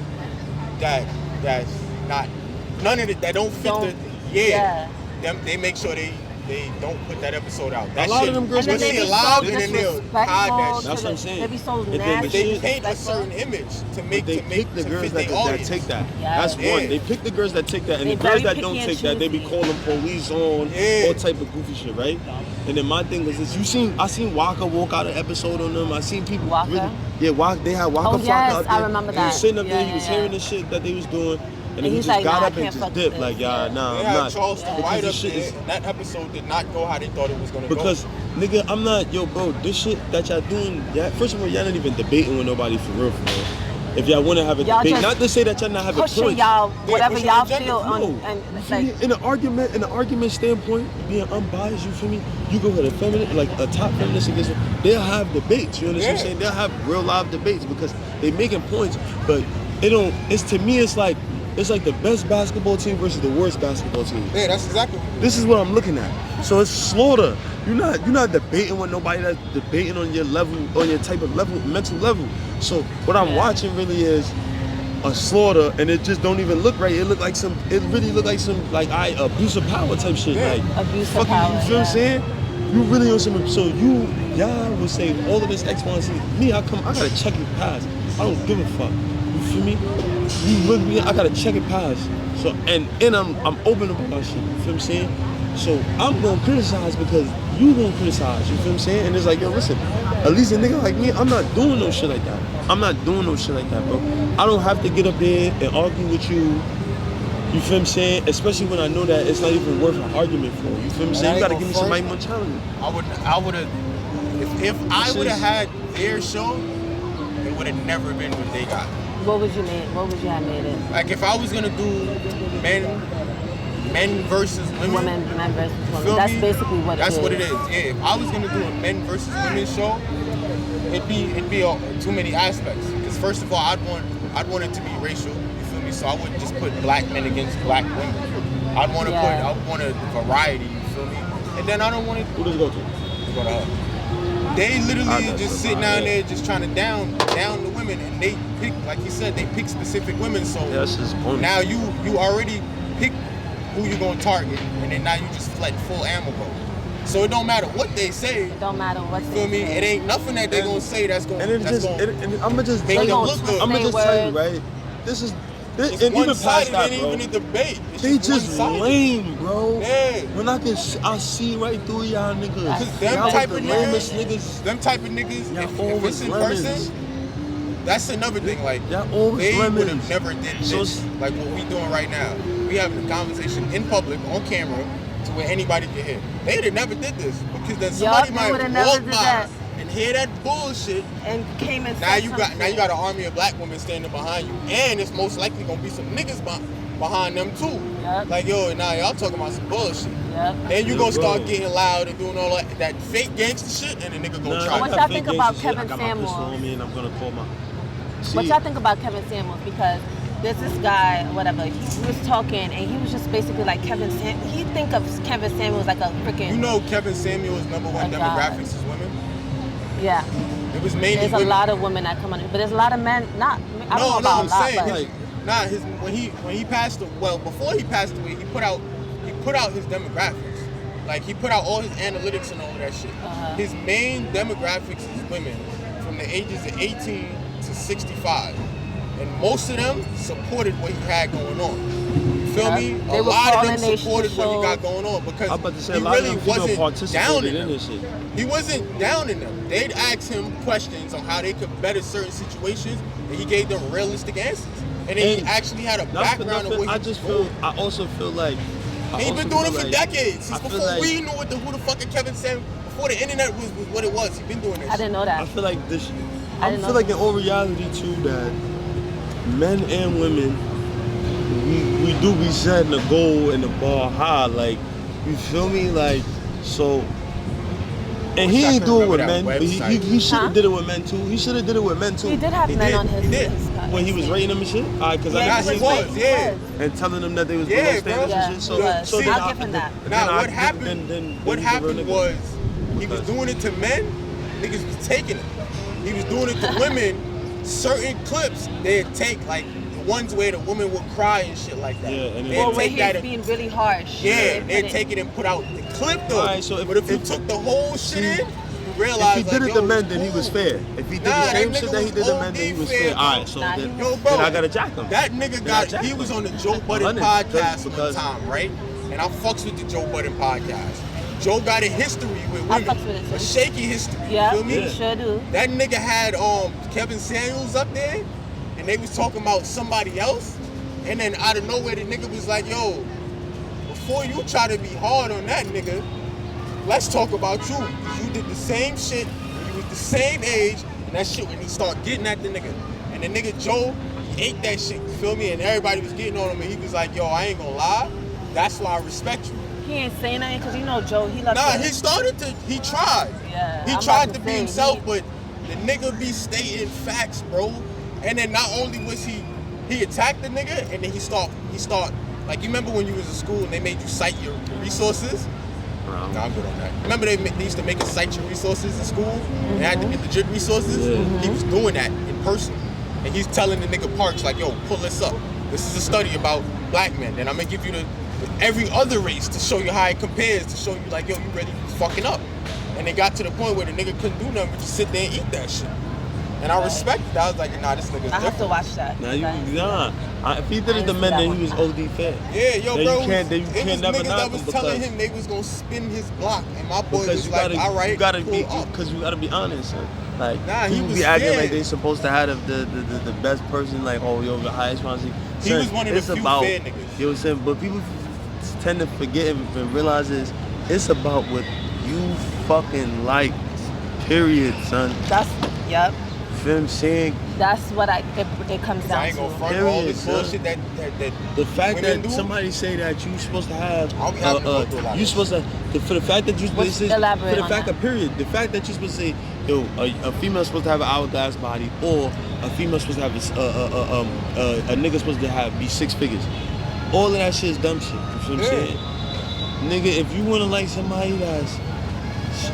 that's not none of it that don't fit yeah. Them they make sure they don't put that episode out. That A lot shit, of them girls and then But they see be a lot so and then they'll hide that disrespectful. shit. That's what I'm saying. They be so And then nasty. They paint a disrespectful. certain image to make They to make pick the to girls fit that their audience. take that. Yeah. That's Yeah. one. They pick the girls that take that, and They the girls very that don't picky and take that, they be choosy. calling police on Yeah. all type of goofy shit, right? And then my thing is this: I seen Waka walk out an episode on them. I seen people Waka? really, they had Waka Oh, Flocka yes, out there. I remember He was that. sitting up Yeah, there, he was yeah, hearing yeah. the shit that they was doing, and then he he's just like, got nah, up I and can't just fuck dipped. with Like, this. yeah, nah, They I'm had not. Charleston Because White the up shit there, is- and that episode did not go how they thought it was gonna Because, go. nigga, I'm not, bro, this shit that y'all doing, first of all, y'all not even debating with nobody for real. If y'all want to have a Y'all debate, just not to say that y'all not having pushing points. y'all, whatever pushing y'all agenda. feel on, No. and You feel me? like, In an argument standpoint, being unbiased, you feel me? You go with a feminist, like a top feminist against them, they'll have debates, you understand what I'm saying? They'll have real live debates because they making points, but to me, it's like the best basketball team versus the worst basketball team. Yeah, that's exactly. This is what I'm looking at. So it's slaughter. You're not debating with nobody that's debating on your level, on your type of level, mental level. So what I'm watching really is a slaughter, and it just don't even look right. It really look like some abuse of power type shit. Yeah. Like Abuse of fucking, power, you feel what yeah. I'm saying? You really on some. So y'all will say all of this X, Y, and Z. Me, I gotta check it past. I don't give a fuck. You feel me? You look me, I gotta check it past. So and I'm open about shit. You feel what I'm saying? So I'm gonna criticize because you gonna criticize. You feel what I'm saying? And it's like, yo, listen, at least a nigga like me, I'm not doing no shit like that. I'm not doing no shit like that, bro. I don't have to get up there and argue with you. You feel what I'm saying? Especially when I know that it's not even worth an argument for. You feel what I'm saying? You gotta give me somebody more challenging. I would have, if I would have had their show, it would have never been what they got. what would you have made it? Like if I was gonna do men versus women, Men versus women. feel That's me? basically what That's it is. what it is. Yeah, if I was gonna do a men versus women show, it'd be too many aspects. Because first of all, I'd want it to be racial. You feel me? So I wouldn't just put black men against black women. I want a variety. You feel me? And then I don't want to. Who does it go to? Go to her. They literally just sit down there, just trying to down the women, and they pick, like you said, they pick specific women. So now you already pick who you gonna target, and then now you just let full ammo go. So it don't matter what they say. It don't matter what You they feel me? say. It ain't nothing that they gonna say that's gonna. And I'ma just Make tell them you, look good. I'ma Say just tell you, words. right? This It's and even past one-sided. that, It ain't bro. even a debate. It's They just one-sided. lame, bro. Yeah. When I see right through y'all niggas. Cause them Y'all type was of the lamest niggas, them type of niggas, Y'all if always it's in lemons. person, that's another thing. Like, y'all always they would lemons. have never did So this, like what we doing right now. We having a conversation in public on camera to where anybody can hear. They'd have never did this because then somebody might walk by and hear that bullshit and came and now you got an army of black women standing behind you, and it's most likely gonna be some niggas behind them too. Yep. Like, yo, now y'all talking about some bullshit. Yep. Then you gonna start getting loud and doing all that fake gangster shit, and the nigga gonna try. What y'all think about Kevin I got Samuels? my pistol on me and I'm gonna call my. What y'all think about Kevin Samuels? Because there's this guy, whatever, he was talking and he was just basically like he think of Kevin Samuels like a freaking. You know, Kevin Samuels' #1 demographics is women. Yeah. It was mainly There's women. a lot of women that come on it, but there's a lot of men. I don't know about I'm a lot, saying, but like, when he passed before he passed away, he put out his demographics. Like, he put out all his analytics and all of that shit. His main demographics is women from the ages of 18 to 65. And most of them supported what he had going on. You feel me? A lot of them supported what he got going on because he really wasn't down in them. He wasn't down in them. They'd ask him questions on how they could better certain situations, and he gave them realistic answers. And then he actually had a background of what he was doing. I also feel like he's been doing it for decades. Since before we knew who the fucking Kevin Samuels, before the internet was what it was. He's been doing this. I didn't know that. I feel like this. I feel like in all reality too that men and women, we do be setting the goal and the bar high. Like, you feel me? Like, so. And he ain't do it with men, but he should have did it with men too. He should have did it with men too. He did have men on his. He did. When he was rating them and shit? Because he was. And telling them that they was below standards and shit. So I'll give him that. Now, what happened was he was doing it to men, niggas was taking it. He was doing it to women, certain clips they'd take, like the ones where the woman would cry and shit like that. Yeah, and or where he's being really harsh. Yeah, they'd take it and put out the clip though. Right, so but if you took the whole shit in, you realize if he did it to men, then he was fair. If he did the same shit that he did to men, then he was fair. Alright, so then I gotta jack him. That nigga he was on the Joe Budden podcast one time, right? And I fucks with the Joe Budden podcast. Joe got a history with women, a shaky history. Yeah, you feel me? You sure do. That nigga had Kevin Samuels up there, and they was talking about somebody else, and then out of nowhere the nigga was like, "Yo, before you try to be hard on that nigga, let's talk about you. You did the same shit when you was the same age, and that shit when he started getting at the nigga, and the nigga Joe, he ate that shit. You feel me? And everybody was getting on him, and he was like, "Yo, I ain't gonna lie, that's why I respect you." He ain't saying nothing because you know Joe, he loves he tried. Yeah. He tried to be himself, but the nigga be stating facts, bro. And then not only was he attacked the nigga, and then he start like, you remember when you was in school and they made you cite your resources? No, I'm good on that. Remember they used to make us cite your resources in school? And had to get legit resources? Yeah. He was doing that in person. And he's telling the nigga Parks, like, yo, pull this up. This is a study about black men, and I'm gonna give you every other race to show you how it compares, to show you like, yo, you really fucking up. And it got to the point where the nigga couldn't do nothing but just sit there and eat that shit. And I respected that. I was like, nah, this nigga's different. I have to watch that. If he did it to men, then he was OD fair. Yeah, yo, bro. You can't never niggas that was telling him they was gonna spin his block, and my boy was like, all right, you gotta be honest, son. Like, he people was be acting fair. like they supposed to have the best person, like, oh, yo, the highest one. He was one of the few fair niggas. You know what I'm saying? But people tend to forget and realize it's about what you fucking like, period, son. Yep. You know what I'm saying? That's what it comes down to. I ain't gonna front all this bullshit that the fact that do? somebody say that you supposed to have you supposed to for the fact that you supposed to elaborate for the on fact that. of period, the fact that you're supposed to say, yo, a female supposed to have an hourglass body, or a female supposed to have a nigga supposed to be 6 figures. All of that shit is dumb shit. You know what I'm saying? Nigga, if you wanna like somebody that's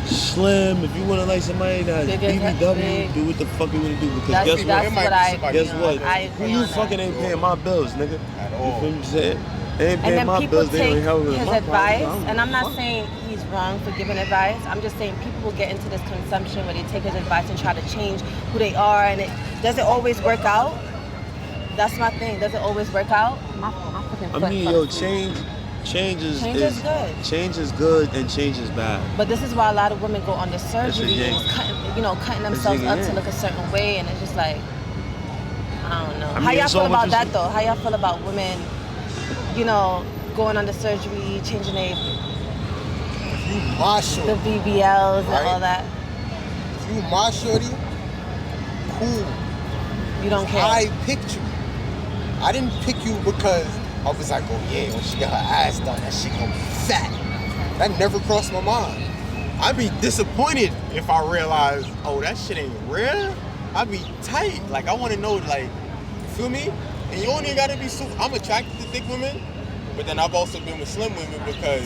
slim, if you wanna like somebody that's BBW, do what the fuck you wanna do, because guess what? Who you fucking ain't paying my bills, nigga? At all. You feel what I'm saying? They ain't paying my bills, they ain't helping his my advice, problems. and I'm not saying he's wrong for giving advice. I'm just saying people will get into this consumption where they take his advice and try to change who they are, and does it always work out? That's my thing. Does it always work out? My fucking foot. I mean, yo, change is good. Change is good and change is bad. But this is why a lot of women go under surgery, cutting themselves up to look a certain way, and it's just like, I don't know. I mean, How y'all it's feel all about what that you- though? How y'all feel about women, you know, going under surgery, changing their You my shorty. the BBLs Right. and all that? If you my shorty, cool. You don't care. I picked you. I didn't pick you because I was like, oh yeah, when she got her ass done, that shit gonna be fat. That never crossed my mind. I'd be disappointed if I realized, oh, that shit ain't real. I'd be tight. Like, I wanna know, like, you feel me? And you only gotta be I'm attracted to thick women, but then I've also been with slim women because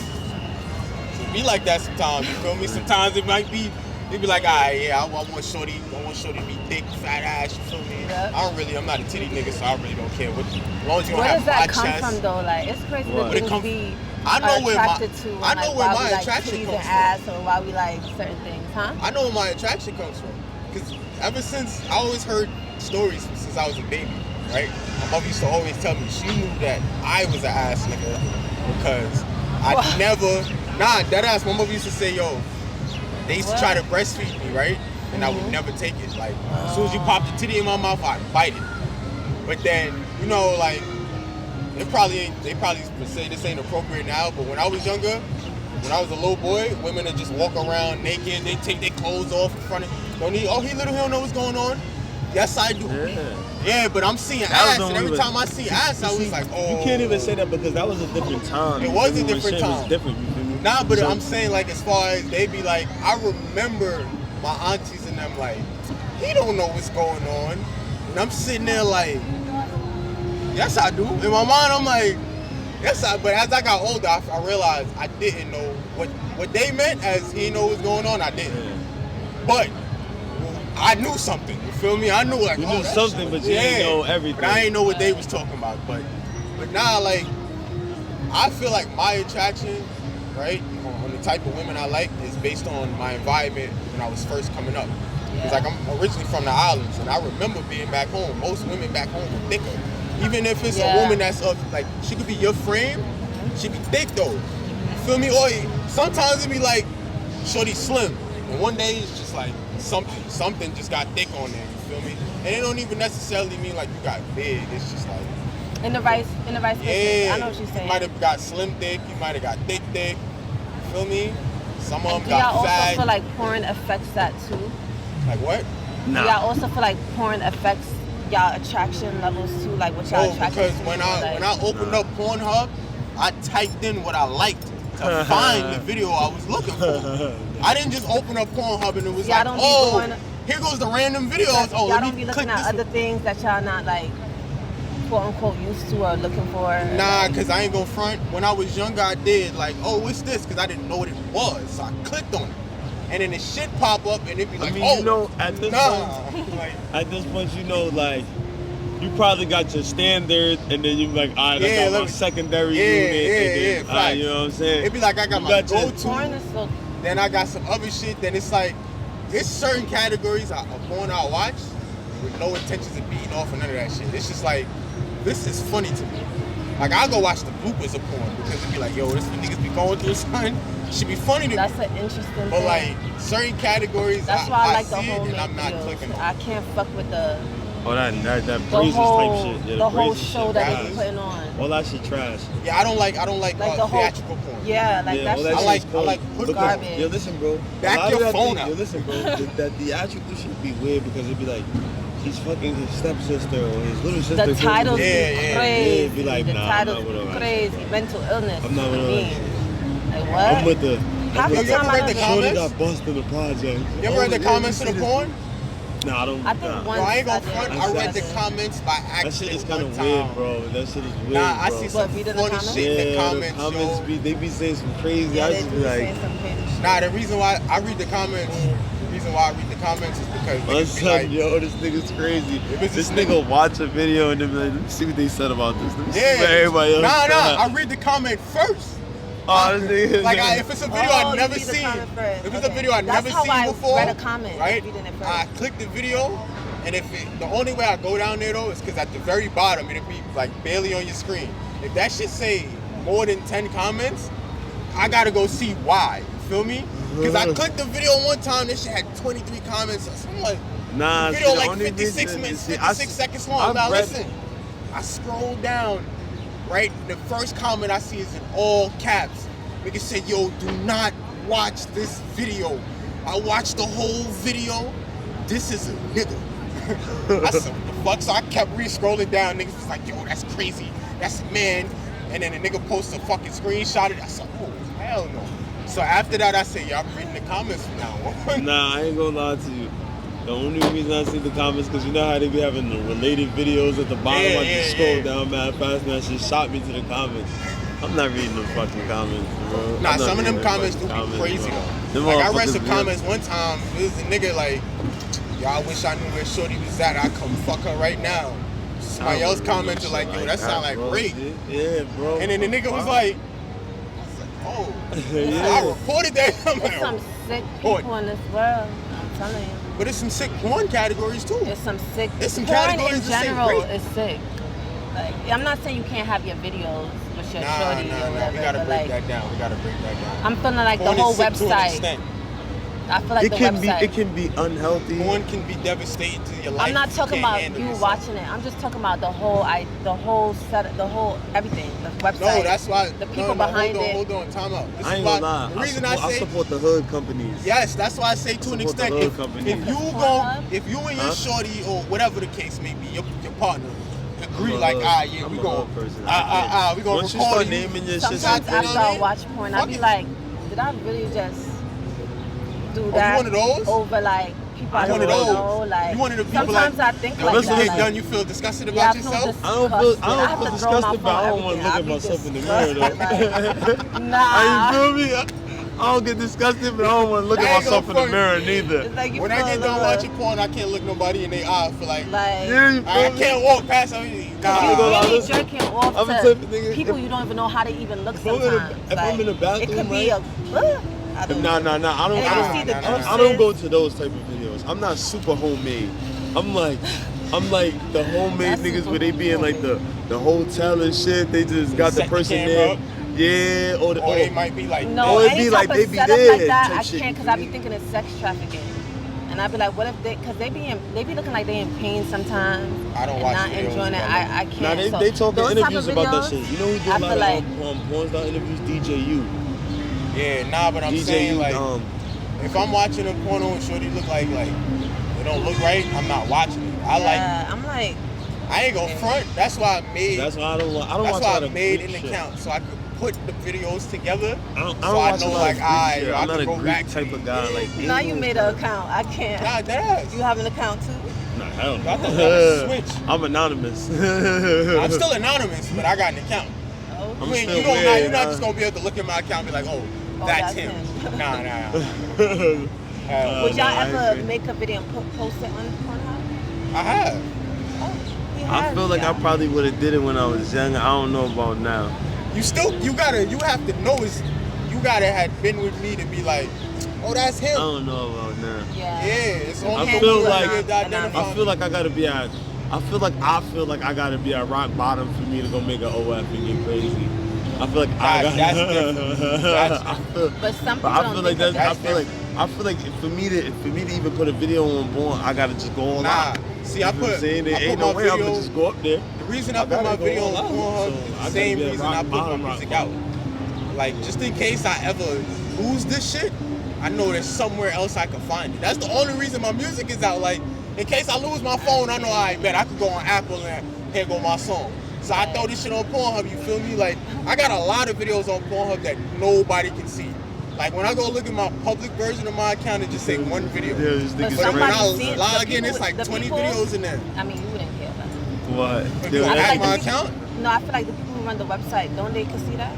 it be like that sometimes, you feel me? Sometimes it might be, they be like, alright, yeah, I want shorty to be thick, fat ass, you feel me? Yep. I'm not a titty nigga, so I really don't care. As long as you don't Where have does that my come chest. from though? Like, it's crazy What? that It come- things be I know where my- attracted to. And I know like, where why my we like attraction titties comes and from. ass, or why we like certain things, huh? I know where my attraction comes from. Because ever since, I always heard stories since I was a baby, right? My mother used to always tell me she knew that I was an ass nigga because I What? never, dead ass, my mother used to say, yo, they used to try to breastfeed me, right? And I would never take it. Like, as soon as you pop the titty in my mouth, I'd bite it. But then, you know, like, they probably would say this ain't appropriate now, but when I was younger, when I was a little boy, women would just walk around naked, they take their clothes off in front of, he don't know what's going on. Yes, I do. Yeah, but I'm seeing ass, and every time I see ass, I was like, oh. You can't even say that because that was a different time. It was a When different shit time. was different, you feel me? Nah, but So- I'm saying, like, as far as they be like, I remember my aunties and them like, he don't know what's going on. And I'm sitting there like, yes, I do. In my mind, I'm like, yes, but as I got older, I realized I didn't know what they meant as he know what's going on. I didn't. But I knew something. You feel me? I knew like You knew that something, shit- but you didn't know everything. But I ain't know what they was talking about. But now, like, I feel like my attraction, right, on the type of women I like is based on my environment when I was first coming up. Because like I'm originally from the islands, and I remember being back home. Most women back home were thicker. Even if it's a woman that's of like, she could be your frame, she be thick though. You feel me? Or sometimes it be like, shorty slim, and one day it's just like something just got thick on there. You feel me? And it don't even necessarily mean like you got big. It's just like In the vice business. I know what you're saying. You might have got slim thick, you might have got thick. You feel me? Some of them Do y'all got also fat. feel like porn affects that too? Like what? Do y'all also feel like porn affects y'all attraction levels too? Like what y'all attracted because to? when like, I opened up Pornhub, I typed in what I liked to find the video I was looking for. I didn't just open up Pornhub and it was Y'all like, don't be oh, going- here goes the random videos. Oh, y'all let don't me be click looking at this other one. things that y'all not like quote unquote used to or looking for. Nah, because I ain't gonna front. When I was younger, I did like, oh, what's this? Because I didn't know what it was. So I clicked on it. And then the shit pop up and it'd be like, I mean, oh, you know, at this point, like, at this point, you know, like, you probably got your standard, and then you be like, all right, I got my secondary unit, and then, all right, you know what I'm saying? It'd be like I got You my got your- Porn go-to, is so. then I got some other shit, then it's like, it's certain categories of porn I'll watch with no intentions of beating off or none of that shit. It's just like, this is funny to me. Like, I'll go watch the bloopers of porn because it'd be like, yo, this what niggas be going through, son. Should be funny to me. That's an interesting But thing. like, certain categories, That's why I like the see whole it make and I'm not videos. clicking on I it. can't fuck with the that praises whole type shit. Yeah, the whole praises show shit. that Yeah. they be putting on. All that shit trash. Yeah, I don't like Like the whole theatrical porn. Yeah, like that all shit. shit like- is I corny. like hood Because- garbage. Yo, listen, bro. Back a lot your of that phone thing- up. Yo, listen, bro. that theatrical shit be weird because it'd be like, he's fucking his stepsister or his little sister. The titles Yeah, be yeah. crazy. Yeah, be like, the nah, I'm titles not with all be that crazy. shit, bro. Mental illness. I'm not with all that mean. shit. Like what? I'm with the. Half the Yo, you ever time I read don't the know. Shorty comments? got busted in the project. You ever read the comments to the porn? Nah, I don't. I think nah. one- Bro, I ain't gonna did. front. I I read the did. comments by That accident. shit is kind one of time. weird, bro. That shit is weird, Nah, I bro. see What, some reading the funny comments? shit in the Yeah, comments, yo. they be saying some crazy. Yeah, I they just do be be like, saying some crazy shit. Nah, the reason why I read the comments, the reason why I read the comments is because my niggas be son, like, yo, this nigga's crazy. If it's This a nigga watch a video and then be like, let me see what they said about this. Let me see what yeah, everybody else nah, said. I read the comment first. Oh, this nigga. Like, if it's a video Oh, I've you never read the seen, comment first. if it's a Okay. video I've That's never how seen I before, read a comment, right? reading it first. I click the video, and the only way I go down there though is because at the very bottom it'll be like barely on your screen. If that shit say more than 10 comments, I gotta go see why. You feel me? Because I clicked the video one time, this shit had 23 comments. So I'm like, Nah, the video see, the like only 56 reason- minutes, see, 56 seconds long. I've Now read- listen, I scroll down, right? The first comment I see is in all caps. Nigga said, yo, do not watch this video. I watched the whole video. This is a nigga. I said, what the fuck? So I kept re-scrolling down. Niggas was like, yo, that's crazy. That's a man. And then the nigga posted a fucking screenshot of it. I said, oh, hell no. So after that, I said, yo, I'm reading the comments from now on. Nah, I ain't gonna lie to you. The only reason I see the comments, because you know how they be having the related videos at the bottom. I just scroll down mad fast and that shit shot me to the comments. I'm not reading the fucking comments, bro. Nah, some of them comments do be crazy, though. Like, I read some comments one time. It was a nigga like, yo, I wish I knew where Shorty was at. I'd come fuck her right now. Somebody else commented like, yo, that sound like rape. Yeah, bro. And then the nigga was like, oh, I reported that. There's some sick people in this world. I'm telling you. But there's some sick porn categories too. There's some sick. There's some porn categories in that say general rape. is sick. Like, I'm not saying you can't have your videos with your shorty or whatever. We gotta but break like, that down. We gotta break that down. I'm feeling like Porn the whole is sick to an website. extent. I feel like the website. It can be unhealthy. Porn can be devastating to your life. I'm not talking You can't about handle you yourself. watching it. I'm just talking about the whole everything, the website. No, that's why. The people behind it. Hold on, time out. This I is ain't why, gonna lie. the reason I say support the hood companies. yes, that's why I say to an Support the extent. hood If companies. if you and your shorty or whatever the case may be, your partner agree I'm a like, hood- ah, yeah, I'm we a going, hood person. we going Once to you start record you. naming your shit, Sometimes you know after what I I mean? watch porn, I Fuck be it. like, did I really just do you that one of those? over like people I You one don't of those? know? Like, You one of the people sometimes like, I think Yo, like once you that. get like, done, you feel disgusted yeah, about I feel yourself? I don't feel I have to throw my disgusted, but I don't phone, want to everything. look I at be myself in the mirror disgusted, though. like, nah. You feel me? I don't get disgusted, but I don't want to look I at ain't myself in gonna the front. mirror neither. It's like you When feel I get a done little- watching porn, I can't look nobody in their eye for like, like Yeah, you I feel me? can't walk past them. you Nah, really listen, jerking off I'm the to type of nigga, people if- you don't even know how to even look if I'm in a- sometimes. if I'm in a Like, bathroom, it could be right? I don't Nah. know. I don't. And I you see the don't, juices. I don't go to those type of videos. I'm not super homemade. I'm like the homemade That's niggas super where they be in like the hotel and shit. They just got the Set the person camera there. up. Yeah, or they might be like, No, Or it any be type like they of be setup there like that, type I shit, can't, you because I feel be me? thinking it's sex trafficking. And I be like, what if they be looking like they in pain sometimes. I don't and watch not videos enjoying it. about I can't. Nah, they So talk in those type interviews of about that videos, shit. You know who do I a lot feel like of porn star interviews? DJU. yeah, nah, but I'm DJU, saying like, if I'm watching a porno and shorty look like it don't look right, I'm not watching it. I'm like, I ain't gonna front. That's why I made. That's why I don't watch a That's lot why I of made Greek an shit. account so I could put the videos together. I don't so I watch a know lot like, of I Greek shit. I'm not can a go back Greek type of guy. Like now you made an account. I can't. Nah, that You have an account too? Nah, hell no. I thought that was switch. I'm anonymous. I'm still anonymous, but I got an account. Oh, I'm I mean, still you're weird, not just gonna be able to look at my account and be like, oh, that's him. Nah. Would y'all I ever agree. make a video and post it on Pornhub? I have. Oh, he I has, feel like I yeah. probably would have did it when I was younger. I don't know about now. You have to know you gotta have been with me to be like, oh, that's I him. don't know about now. Yeah, it's I only feel you like- to identify. I feel like I gotta be at. I feel like I gotta be at rock bottom for me to go make an OF and get crazy. I feel like I got. That's different. That's I feel, But some but people I don't feel like think that's. that's I feel like for me to even put a video on porn, I gotta just go all Nah, out. see, I You know what put I'm saying? There I ain't put no my way I'm video. gonna just go up there. The reason I put gotta my go video all on out. Pornhub, So I the gotta same be at reason rock I put my bottom, music rock out. Like, just in case I ever lose this shit, I know there's somewhere else I can find it. That's the only reason my music is out. Like, in case I lose my phone, I know I bet I could go on Apple and here go my song. So I throw this shit on Pornhub, you feel me? Like, I got a lot of videos on Pornhub that nobody can see. Like, when I go look at my public version of my account, it just say one video. Yeah, just But niggas But when crazy. I see it, log the in, it's people- like the 20 people- videos in there. I mean, you wouldn't care about that. What? If Dude, you I feel hack like my the people- account, No, I feel like the people who run the website, don't they can see that?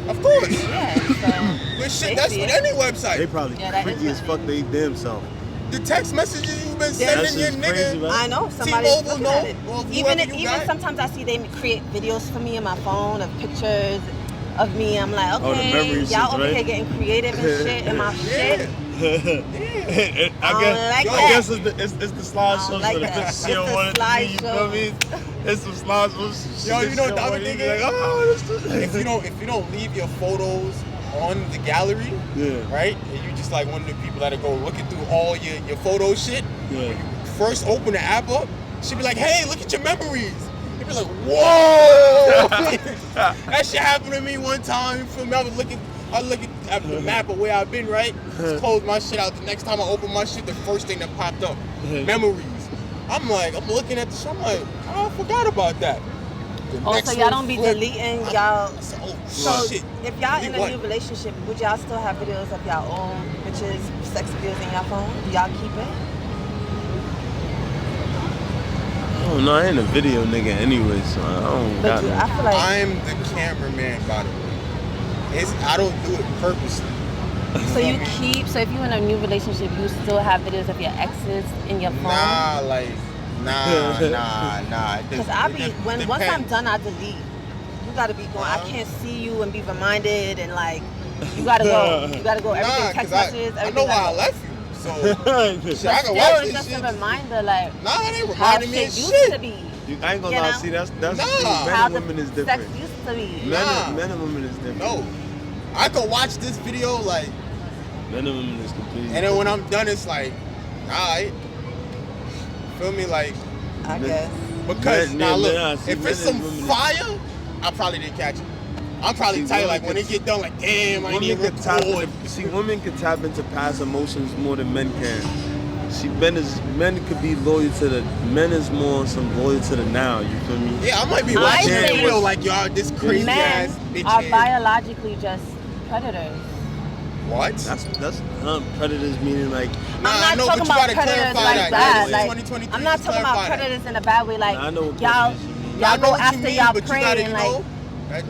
of course. Yeah, so But shit, they that's see with it. any website. They probably Yeah, that is freaky as what fuck. They damn self. The text messages you've been Yeah. sending your That nigga. shit's crazy, right? I know somebody T-Mobile, looking no, at it. or Even whoever you got. sometimes I see they create videos for me in my phone of pictures of me. I'm like, Oh, the okay, memory y'all shits, over right? here getting creative and shit in my shit. I that. guess it's the slideshows don't like for the that. bitches she It's don't the want to see. You feel me? It's some slideshows. Yo, you know what the other thing is? Like, oh, this if you don't leave your photos on the gallery, Yeah. right? And you just like one of the people that go looking through all your photo shit. Yeah. first open the app up, she'd be like, hey, look at your memories. He'd be like, whoa. That shit happened to me one time. You feel me? I was looking at the map of where I've been, right? Just close my shit out. The next time I open my shit, the first thing that popped up, memories. I'm looking at the shit, I'm like, oh, I forgot about that. So y'all don't be deleting y'all. So shit. If y'all in a new relationship, would y'all still have videos of y'all own bitches, sex videos in your phone? Do y'all keep it? Oh no, I ain't a video nigga anyway, so I don't got it. I feel like I'm the cameraman, by the way. I don't do it purposely. So you keep, so if you're in a new relationship, you still have videos of your exes in your phone? Nah. Because once I'm done, I delete. You gotta be going, I can't see you and be reminded and like, you gotta go. You gotta go, everything, text messages, everything. I know why I left you, so shit, I can watch it's this just shit. a reminder, like, Nah, it ain't how reminding me of shit shit. used to be. I ain't gonna lie, see, that's the thing. Men How and the women is different. sex used to be. Men and women is different. No. I could watch this video like Men and women is completely and then when I'm done it's like, alright. Feel me? Like I guess. because see, if it's some fire, I probably didn't catch it. I'm probably tight like when it get done like damn I need to record. Women can tap into past emotions more than men can. See, men could be loyal to men is more loyal to the now, you feel me? Yeah, I might be watching a video like y'all this crazy ass bitch. Men are biologically just predators. What? That's predators meaning like I'm not talking about predators like that. Like, I'm not talking about that. predators in a bad way. Like I know what y'all go after y'all prey and like.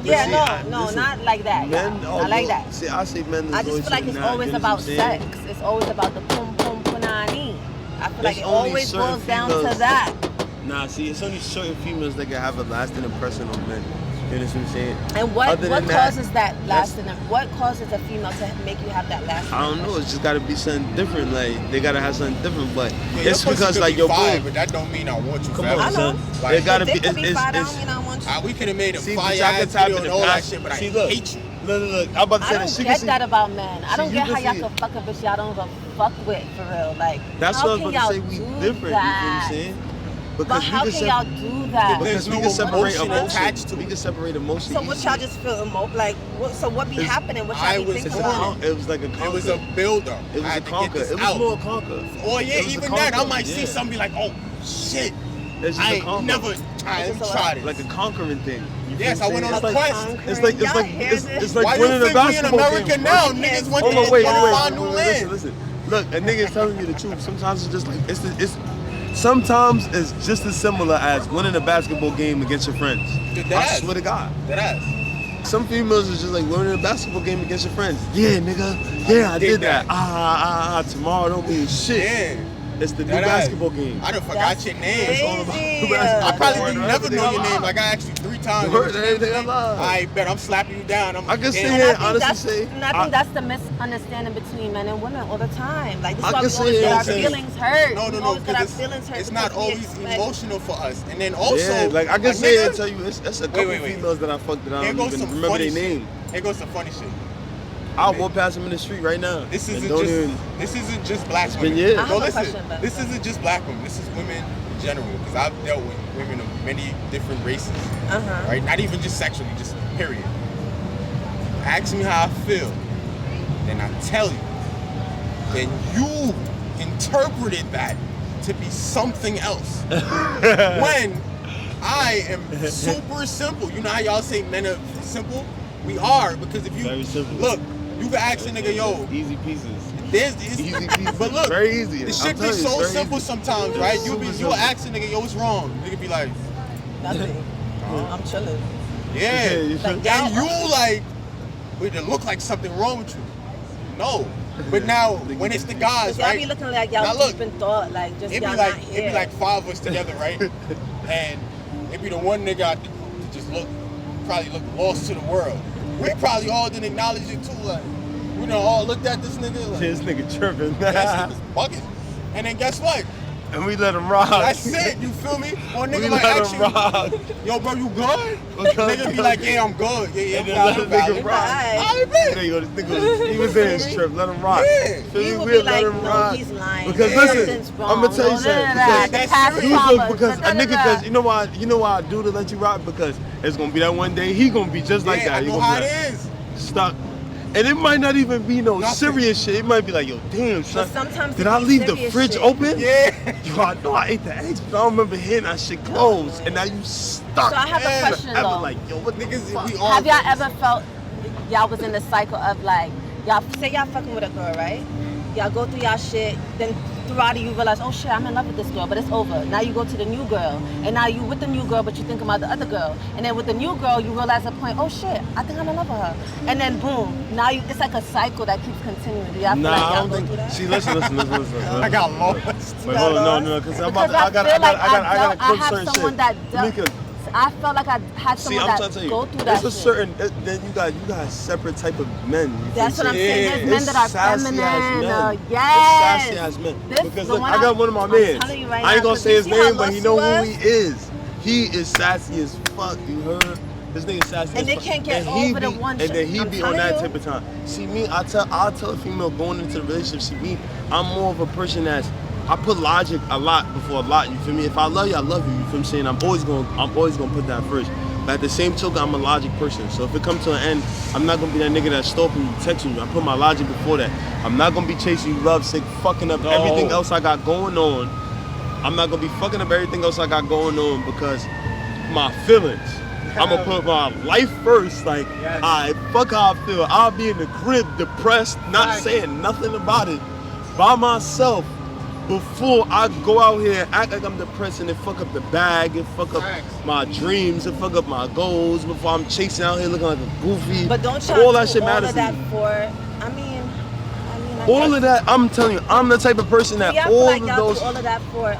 Yeah, no, not like that. Men, I like that. See, I say men. I just feel like it's always about sex. It's always about the pum pum punani. I feel like it always boils down to that. Nah, see, it's only certain females that can have a lasting impression on men. You understand what I'm saying? And what causes that lasting? What causes a female to make you have that lasting? I don't know. It's just gotta be something different. Like they gotta have something different. But yeah, it's because like your fire, boy. but that don't mean I want you. Come forever. on, son. Like, it gotta be. We could have made a see, fire ass video and all that shit, but I hate you. Look. I'm about to say I don't get that about men. I don't get how y'all can fuck a bitch y'all don't even fuck with for real. Like that's how what I was about to say. We do different. You know what I'm saying? But how can y'all do that? Because we can separate emotion. We can separate emotion. So what y'all just feel like? So what be happening? What y'all be thinking about? It was like a conquer. It was a build-up. It was a conquer. It was more a conquer. Oh yeah, even that I might see something be like, oh shit. I ain't never tried it. Like a conquering thing. Yes, I went on a quest. It's like why winning you a basketball in America game. Now, niggas want to find new land. Listen. Look, a nigga is telling you the truth. Sometimes it's just like sometimes it's just as similar as winning a basketball game against your friends. I swear to God. Some females is just like learning a basketball game against your friends. Yeah, nigga. Yeah, I did that. Tomorrow don't mean shit. Yeah. It's the new basketball game. I done forgot your name. It's all about I probably never know your name. Like I asked you 3 times. I bet I'm slapping you down. I can say it, honestly say. And I think that's the misunderstanding between men and women all the time. Like this is why we always get our feelings hurt. No. It's not always emotional for us. And then also, like I can say it and tell you, it's a couple females that I fucked that I don't even remember their name. Here goes some funny shit. I'll walk past them in the street right now. This isn't just black women. No, listen. This isn't just black women. This is women in general. Because I've dealt with women of many different races. Right? Not even just sexually, just period. Ask me how I feel, then I tell you. Then you interpreted that to be something else. When I am super simple. You know how y'all say men are simple? We are, because if you look, you can ask a nigga, yo, easy pieces. Easy pieces. But look, very easy. The shit be so simple sometimes, right? You'll ask a nigga, yo, what's wrong? Nigga be like, nothing. I'm chilling. Yeah. And you like, it look like something wrong with you. No. But now, when it's the guys, right? Y'all be looking like y'all deep in thought, like just y'all not here. It'd be like 5 of us together, right? And it'd be the one nigga I just probably look lost to the world. We probably all didn't acknowledge it too, like, we done all looked at this nigga like, this nigga tripping. This nigga's bugging. And then guess what? and we let him rock. That's it, you feel me? Or a nigga We like let ask him you, rock. yo, bro, you good? Because- Nigga be like, yeah, I'm good. Yeah, And then I'm let the nigga valid. rock. I bet. There you go. This nigga, he was in his trip. Let him rock. Yeah. Feel He me? would We'll be like, let him no, rock. he's lying. Because Something's listen, wrong. I'm gonna tell you No, something. none of that. That's The past serious. traumas, Because a none of nigga, that. because you know why I do to let you rock? Because it's gonna be that one day he gonna be just like Yeah, that. I He know gonna how be it like, is. stuck. And it might not even be no Nothing. serious shit. It might be like, yo, damn, son. But sometimes Did it I be leave the serious fridge shit. open? Yeah. Yo, I know I ate the eggs, but I don't remember hearing that shit closed. And now you stuck. So I have a question, Forever. though. Like, yo, what Niggas, the fuck? we all Have y'all niggas. ever felt y'all was in the cycle of like, y'all say y'all fucking with a girl, right? Y'all go through y'all shit, then throughout it you realize, oh shit, I'm in love with this girl, but it's over. Now you go to the new girl, and now you with the new girl, but you think about the other girl. And then with the new girl, you realize at a point, oh shit, I think I'm in love with her. And then boom, now it's like a cycle that keeps continuing. Do y'all feel Nah, like I y'all don't go think. through that? See, listen. I got lost. Wait, hold on, no, because I'm about Because to. I feel like I gotta I cook have certain someone shit. that does. Mika, I felt like I had see, someone I'm trying that to tell you, go through that there's a shit. certain. Then you got separate type of men. You That's feel what I'm me? saying. Yeah. There's men It's that are sassy feminine. ass men. Yes. It's sassy ass men. This- Because the look, one I got one of my I'm mans. telling you right I ain't now, gonna 'cause say you his see how name, but lost he know you who was? he is. He is sassy as fuck. You heard? This nigga sassy And as they fuck. can't get And he over the be- one And shit. then he I'm be on telling that you. type of time. See me, I'll tell a female going into the relationship. See me, I'm more of a person that's. I put logic a lot before a lot. You feel me? If I love you, I love you. You feel me? Saying I'm always gonna put that first. But at the same token, I'm a logic person. So if it comes to an end, I'm not gonna be that nigga that's stalking you, texting you. I put my logic before that. I'm not gonna be chasing you, love sick, fucking up everything else I got going on. I'm not gonna be fucking up everything else I got going on because my feelings. I'm gonna put my life first. Like, Yes. I fuck how I feel. I'll be in the crib, depressed, not Right. saying nothing about it, by myself. Before I go out here and act like I'm depressed and it fuck up the bag, it fuck up Facts. my dreams, it fuck up my goals. Before I'm chasing out here looking like a goofy. But don't y'all all that do shit all matters of to that me. for? I mean, I All guess- of that, I'm telling you, I'm the type of person that Do y'all feel all like of y'all those. do all of that for?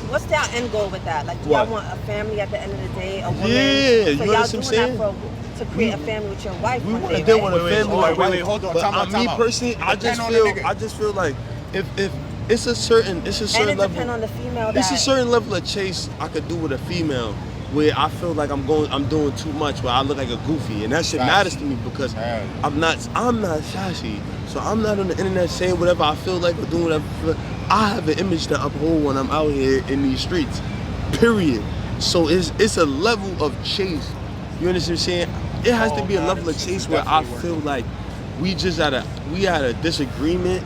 What's their end goal with that? Like, do What? y'all want a family at the end of the day? A woman? Yeah, so you y'all understand what I'm doing saying? that to create a family with your wife We one want to day, deal right? with a Wait, family. wait, like wait, hold on, But time out, me time out. personally, I Depend just on the feel, nigga. I just feel like if it's a certain And it level. depends on the female. It's a that- certain level of chase I could do with a female where I feel like I'm doing too much, where I look like a goofy, and that shit Facts. matters to me because Yeah. I'm not sassy, so I'm not on the internet saying whatever I feel like or doing whatever. I feel. I have an image to uphold when I'm out here in these streets, period. So it's a level of chase. You understand what I'm saying? It has to be a nah, level this of shit is chase where I definitely feel working. like we had a disagreement,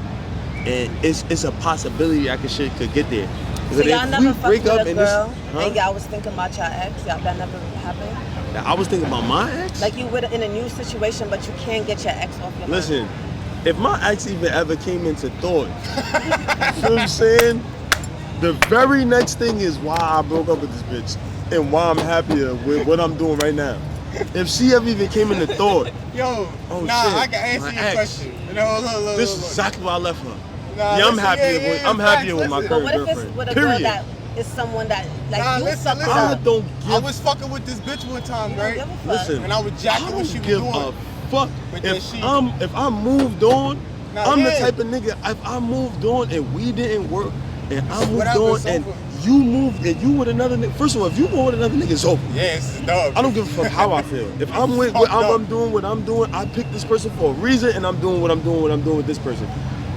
and it's a possibility shit could get there. So But y'all if never we fucked break with up a and this, girl huh? and y'all was thinking about your ex? Y'all, that never happened? I was thinking about my ex. Like you were in a new situation, but you can't get your ex off your mind. Listen, if my ex even ever came into thought, you know what I'm saying? The very next thing is why I broke up with this bitch and why I'm happier with what I'm doing right now. If she ever even came into thought, Yo, Oh, nah, shit. I can answer My your ex. question. No, look. this is exactly why I left her. Nah, Yeah, I'm listen, happier. yeah, I'm happier with my listen. But current what if it's girlfriend. with a Period. girl that is someone that like Nah, you listen, sucked listen. it I up? don't I give. was fucking with this bitch one time, You don't right? give a fuck. Listen, And I was I jacking what don't she was give doing. a fuck. But then If I moved on, Nah, I'm yeah. the type of nigga. If I moved on and we didn't work, and I moved Whatever, on it's and over. you moved and you with another nigga. First of all, if you go with another nigga, it's over. Yeah, it's dub. I don't give a fuck how I feel. If I'm with Fucked up. I'm doing what I'm doing, I picked this person for a reason, and I'm doing what I'm doing with this person.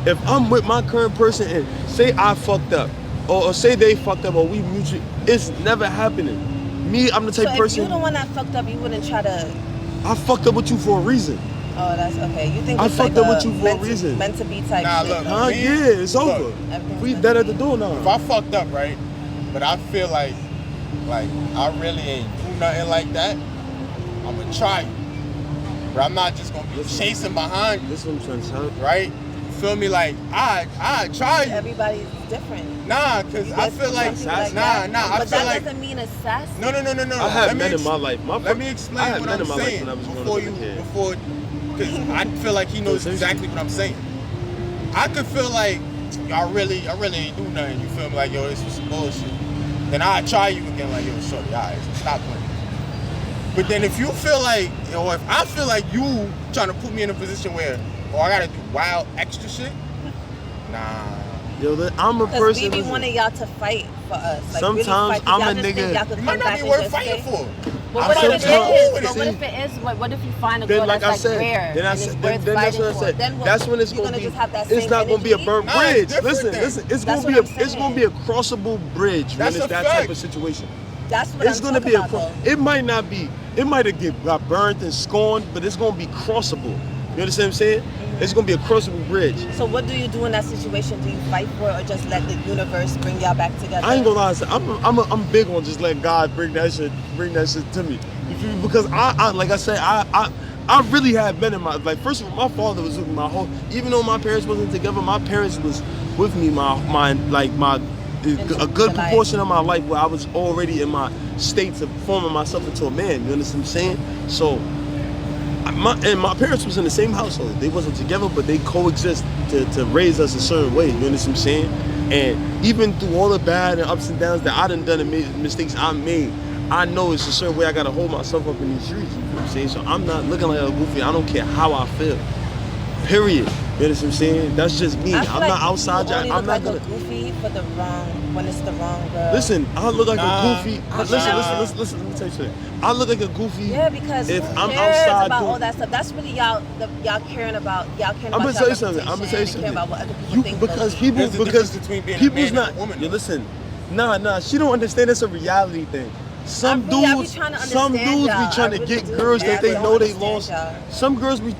If I'm with my current person and say I fucked up, or say they fucked up, or we mutually, it's never happening. Me, I'm the type So of if person. you the one that fucked up, you wouldn't try to. I fucked up with you for a reason. Oh, that's okay. You think I it's like fucked up with you for a meant reason. meant to be type Nah, shit? look, though. Huh? Me? Yeah, it's Look, over. everything's We meant dead to at the be. door now. If I fucked up, right? But I feel like I really ain't do nothing like that, I'm gonna try you. But I'm not just gonna be chasing behind you, This is what I'm trying to tell you. right? You feel me? Like, I try you. Everybody's different. Nah, cause I feel like, Some people like nah, that. I But feel that like, doesn't mean it's sassy. no. I have men in my life. Let me I explain had what men I'm in my life saying when I was growing before up as a kid. because I feel like he knows exactly what I'm saying. I could feel like I really ain't do nothing. You feel me? Like, yo, this was some bullshit. Then I try you again, like, yo, shorty, alright, stop playing. But then if you feel like, yo, if I feel like you trying to put me in a position where, I gotta do wild extra shit, nah. Yo, I'm a Because person. we be listen, wanting y'all to fight for us. Like, Sometimes really fight, 'cause I'm y'all a just think nigga- y'all could It might come not back be and worth just fighting say- for. But I what might if have it been cool is? with But it. what if it is? What if you find a Then, girl like that's I said, rare then I and said, it's then worth that's fighting what I for? said. Then what? That's when it's You're gonna be. just have that It's same not gonna be a energy? burnt Nah, it's bridge. different Listen, then. listen. It's That's gonna be what a. I'm It's saying. gonna be a crossable bridge when That's it's a that fact. type of situation. That's what It's I'm gonna talking be about, though. It might not be. It might have got burnt and scorned, but it's gonna be crossable. You understand what I'm saying? It's gonna be a crossable bridge. So what do you do in that situation? Do you fight for it or just let the universe bring y'all back together? I ain't gonna lie. I'm big on just letting God bring that shit to me. You feel me? Because I like I said, I really have been in my, like, first of all, my father was with me my whole, even though my parents wasn't together, my parents was with me a good proportion of my life, where I was already in my state of forming myself into a man. You understand what I'm saying? So my parents was in the same household. They wasn't together, but they coexist to raise us a certain way. You understand what I'm saying? And even through all the bad and ups and downs that I done and made mistakes I made, I know it's a certain way I gotta hold myself up in these streets. You know what I'm saying? So I'm not looking like a goofy. I don't care how I feel. Period. You understand what I'm saying? That's just me. I'm not outside. You only I'm look not like gonna. a goofy for the wrong, when it's the wrong girl. Listen, I look like a goofy. But Listen. Let me tell you something. I look like a goofy. Yeah, because if who I'm cares outside about doing, all that stuff? That's really y'all caring about. Y'all caring I'm about gonna tell you y'all something. I'm gonna tell you reputation and something. caring about what other people think. Because people, There's a because difference between being a people's man not. and a woman, You though. listen. Nah. She don't understand. It's a reality thing. Some I be dudes trying to be understand trying to y'all. I get really girls do. that I they don't know they understand lost. y'all.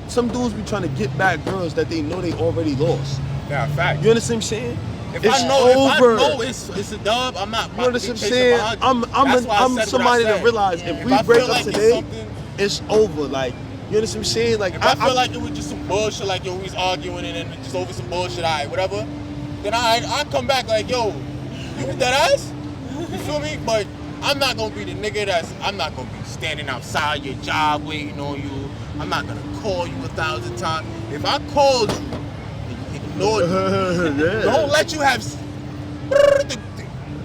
Some dudes be trying to get back girls that they know they already lost. Yeah, fact. You understand what I'm saying? If It's I know over. it's a dub, I'm not. You understand what I'm saying? I'm somebody that realize if we I break feel up like it's today, something- it's over. Like, you understand what I'm saying? Like, If I feel like it was just some bullshit, like, yo, we was arguing and then just over some bullshit, alright, whatever, then I come back like, yo, you with that ass? You feel me? But I'm not gonna be the nigga I'm not gonna be standing outside your job waiting on you. I'm not gonna call you 1,000 times. If I called you and you ignored me, yeah. don't let you have.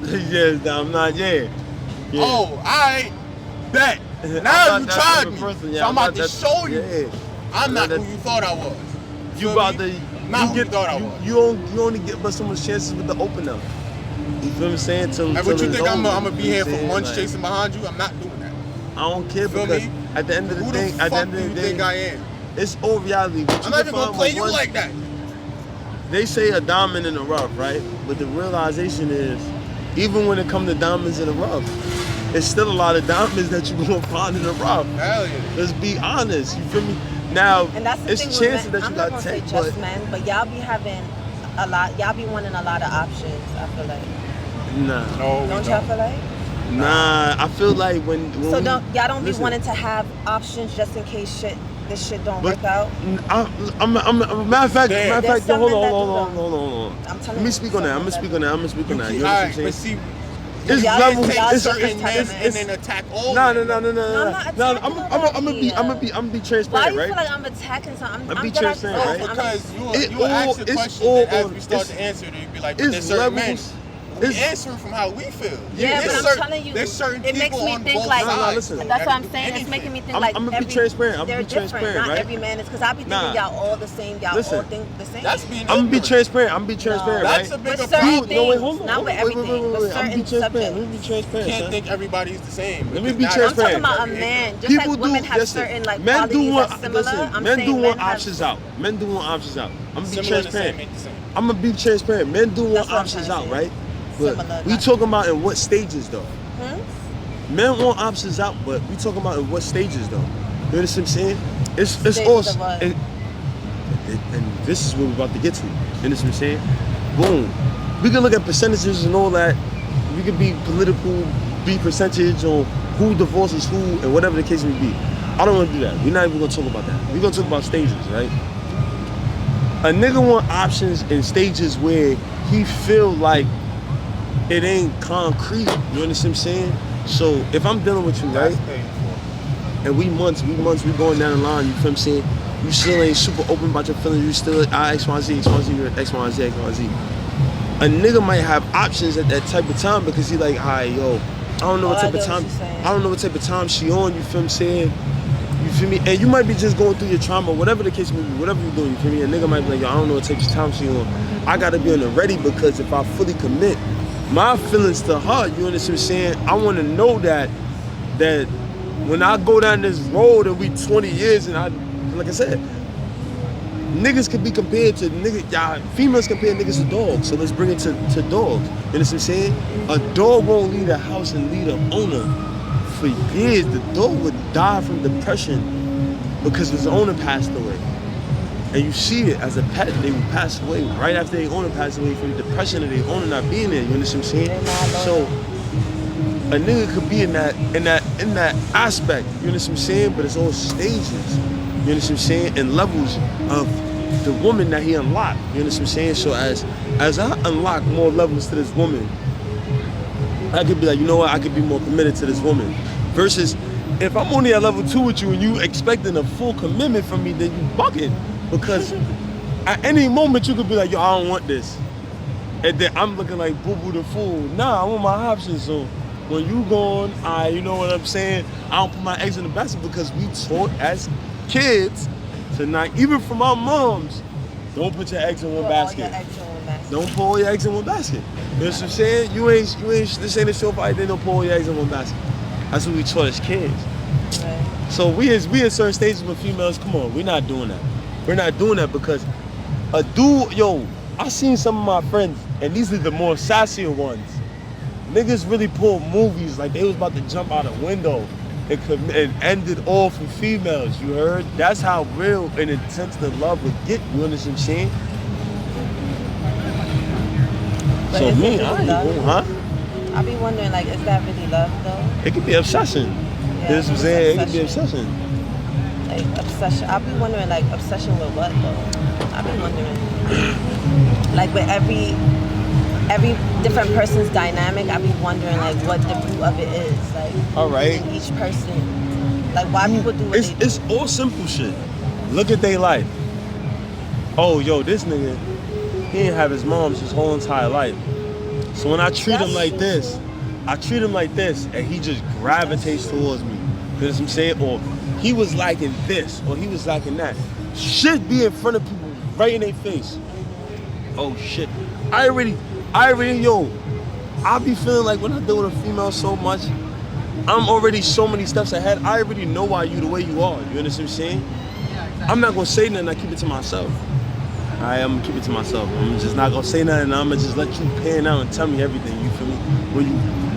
Yes, I'm not. Yeah. Oh, alright, bet. I'm Now not you that tried type of me. person, So I'm about to that- show you. Yeah. I'm not that- who you thought I was. You Feel about me? to. Not who you thought I was. You only get but so much chances with the opener. You feel what I'm saying? Till Like, what you it's think I'm over, gonna be you here know for what I'm months saying? chasing behind you? I'm not doing that. I don't care Feel because me? at the end of the Who day, the at the fuck end do of you the day, think I am? it's all reality. But I'm not even gonna play you like that. They say a diamond in the rough, right? But the realization is, even when it comes to diamonds in the rough, it's still a lot of diamonds that you're gonna find in the rough. Hell yeah. Let's be honest. You feel me? Now, And that's the it's thing with chances men. that I'm you not got gonna say take, just but men, but y'all be having a lot. Y'all be wanting a lot of options. I feel like. nah, No, we Don't y'all feel like? nah. I feel like when So we, y'all don't be listen, wanting to have options just in case this shit don't work out. I'm matter of fact, Damn. There's yo, hold some men that on. I'm telling Let you. me speak on that. I'm some gonna speak on men that. I'm gonna speak on that. You Alright, understand what I'm but saying? see, It's y'all levels. just- y'all It's different type of men. and then attack all no. men. I'm not attacking I'm gonna be Why transparent, you right? feel like I'm attacking something? I'm be dead ass transparent, honest. right? Because you all- ask the it's question, all and as on- we start it's- to answer it, you'd be like, but it's there's certain men. levels. We It's- answering from how we feel. Yeah, There's but I'm certain- telling you, there's certain it makes people me on think both like. sides. listen. that That's what I'm can do saying. It's anything. making me think I'm like gonna be every, transparent. I'm they're gonna be transparent, different. Not right? every man is because I be thinking Nah. y'all all the same. Y'all Listen. all think the same. That's being I'm gonna be ignorant. transparent. I'm gonna be transparent, That's a right? bigger With certain problem. things, No, wait, hold on. not hold with on, wait, everything, wait, but I'm gonna be certain transparent. Let me be subjects. transparent, Can't son. think everybody's the same. Let me Because be now I'm transparent. talking about a very man. ignorant. Just People like women do have listen, certain like men qualities do want that's similar. listen, I'm men saying do men want have. options out. Men do want options out. I'm gonna be Similar to same, transparent. ain't the same. I'm gonna be transparent. Men do want That's what I'm options trying out, to say. right? But Similar, we not- talking about in what stages though? Hmm? Men want options out, but we talking about in what stages though? You understand what I'm saying? It's Stages all of what? and this is what we're about to get to. You understand what I'm saying? Boom. We can look at percentages and all that. We could be political, be percentage on who divorces who and whatever the case may be. I don't want to do that. We're not even gonna talk about that. We're gonna talk about stages, right? A nigga want options in stages where he feel like it ain't concrete. You understand what I'm saying? So if I'm dealing with you, right? That's painful. And we months going down the line, you feel what I'm saying? You still ain't super open about your feelings, you still X, Y, Z, X, Y, Z, X, Y, Z, X, Y, Z. A nigga might have options at that type of time because he like, alright, yo, I don't know what type of time she on, you feel what I'm saying? You feel me? And you might be just going through your trauma, whatever the case may be, whatever you're doing, you feel me? A nigga might be like, yo, I don't know what takes time so long. I gotta be on the ready because if I fully commit my feelings to her, you understand what I'm saying? I wanna know that when I go down this road and we 20 years and like I said, niggas can be compared to females compare niggas to dogs. So let's bring it to dogs. You know what I'm saying? A dog won't leave a house and leave an owner for years. The dog would die from depression because his owner passed away. And you see it as a pet, they would pass away right after their owner passed away from depression of their owner not being there. You understand what I'm saying? So a nigga could be in that aspect. You understand what I'm saying? But it's all stages. You understand what I'm saying? And levels of the woman that he unlocked. You understand what I'm saying? So as I unlock more levels to this woman, I could be like, you know what? I could be more committed to this woman. Versus if I'm only at level 2 with you and you expecting a full commitment from me, then you bugging. Because at any moment you could be like, yo, I don't want this. And then I'm looking like boo-boo the fool. Nah, I want my options. So when you gone, you know what I'm saying? I don't put my eggs in the basket because we taught as kids to not, even from our moms, don't put your eggs in one basket. Don't put all your eggs in one basket. You know what I'm saying? You ain't, this ain't a show fight, then don't put all your eggs in one basket. That's what we taught as kids. Right. So we at certain stages with females, come on, we're not doing that. We're not doing that because a dude, yo, I seen some of my friends, and these are the more sassier ones. Niggas really pulled movies like they was about to jump out a window and end it all for females, you heard? That's how real and intense the love would get, you understand what I'm saying? But so me, really I ain't going, huh? I be wondering, like, is that really love, though? It could be obsession. Yeah, you know what I'm saying? It could be obsession. Like, obsession. I be wondering, like, obsession with what, though? I be wondering. Like, with every different person's dynamic, I be wondering, like, what the root of it is. Like, all right. In each person. Like, why people do what they do. It's all simple shit. Look at their life. Oh, yo, this nigga, he didn't have his mom's his whole entire life. So when I treat him like this, and he just gravitates towards me. You know what I'm saying? Or he was liking this, or he was liking that. Shit be in front of people, right in their face. Oh shit. I already, yo, I be feeling like when I deal with a female so much, I'm already so many steps ahead. I already know why you the way you are. You understand what I'm saying? I'm not gonna say nothing, I keep it to myself. I'm gonna keep it to myself. I'm just not gonna say nothing, I'm gonna just let you pan out and tell me everything, you feel me?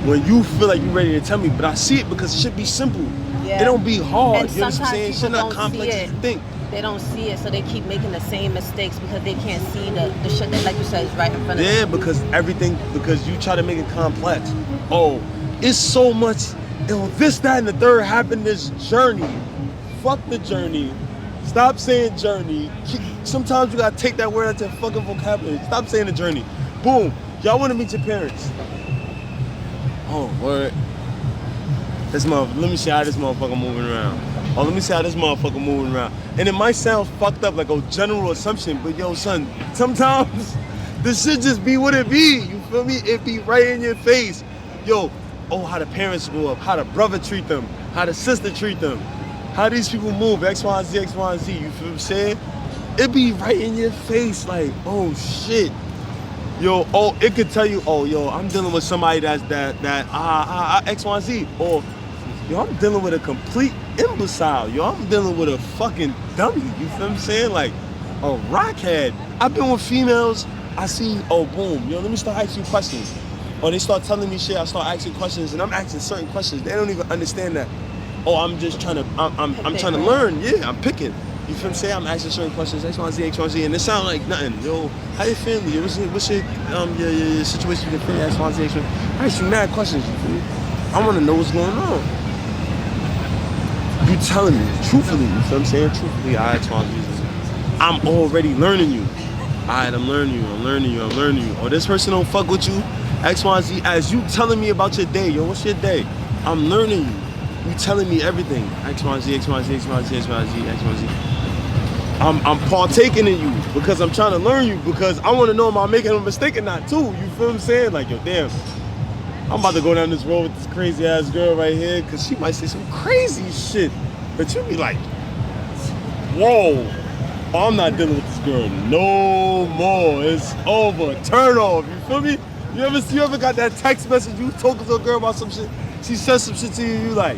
When you feel like you're ready to tell me, but I see it because it should be simple. Yeah. It don't be hard, and you know what I'm saying? It should not complex as you think. They don't see it, so they keep making the same mistakes because they can't see the shit that, like you said, is right in front of them. Yeah, because you try to make it complex. Oh, it's so much, this, that, and the third happened this journey. Fuck the journey. Stop saying journey. Sometimes you gotta take that word out your fucking vocabulary. Stop saying the journey. Boom. Y'all wanna meet your parents. Oh, word. Let me see how this motherfucker moving around. Oh, let me see how this motherfucker moving around. And it might sound fucked up, like a general assumption, but yo, son, sometimes this shit just be what it be. You feel me? It be right in your face. Yo, how the parents grew up, how the brother treat them, how the sister treat them, how these people move, X, Y, Z, X, Y, Z. You feel what I'm saying? It be right in your face, like, oh shit. Yo, it could tell you, yo, I'm dealing with somebody that's X, Y, Z. Or, yo, I'm dealing with a complete imbecile. Yo, I'm dealing with a fucking dummy. You feel what I'm saying? Like, a rockhead. I've been with females, I see, boom, yo, let me start asking you questions. Or they start telling me shit, I start asking questions, and I'm asking certain questions. They don't even understand that. I'm just trying to, I'm trying to learn. Yeah, I'm picking. You feel what I'm saying? I'm asking certain questions, X, Y, Z, X, Y, Z, and it sound like nothing. Yo, how you feeling? What's your situation with your family, X, Y, Z, X, Y? I ask you mad questions, you feel me? I want to know what's going on. You telling me, truthfully, you feel what I'm saying? Truthfully, all right, X, Y, Z. I'm already learning you. All right, I'm learning you. Or this person don't fuck with you, X, Y, Z. As you telling me about your day, yo, what's your day? I'm learning you. You telling me everything. X, Y, Z, X, Y, Z, X, Y, Z, X, Y, Z, X, Y, Z. I'm partaking in you because I'm trying to learn you because I want to know am I making a mistake or not too. You feel what I'm saying? Like, yo, damn, I'm about to go down this road with this crazy ass girl right here because she might say some crazy shit. But you be like, whoa, I'm not dealing with this girl no more. It's over. Turn off. You feel me? You ever got that text message? You talking to a girl about some shit? She says some shit to you. You like,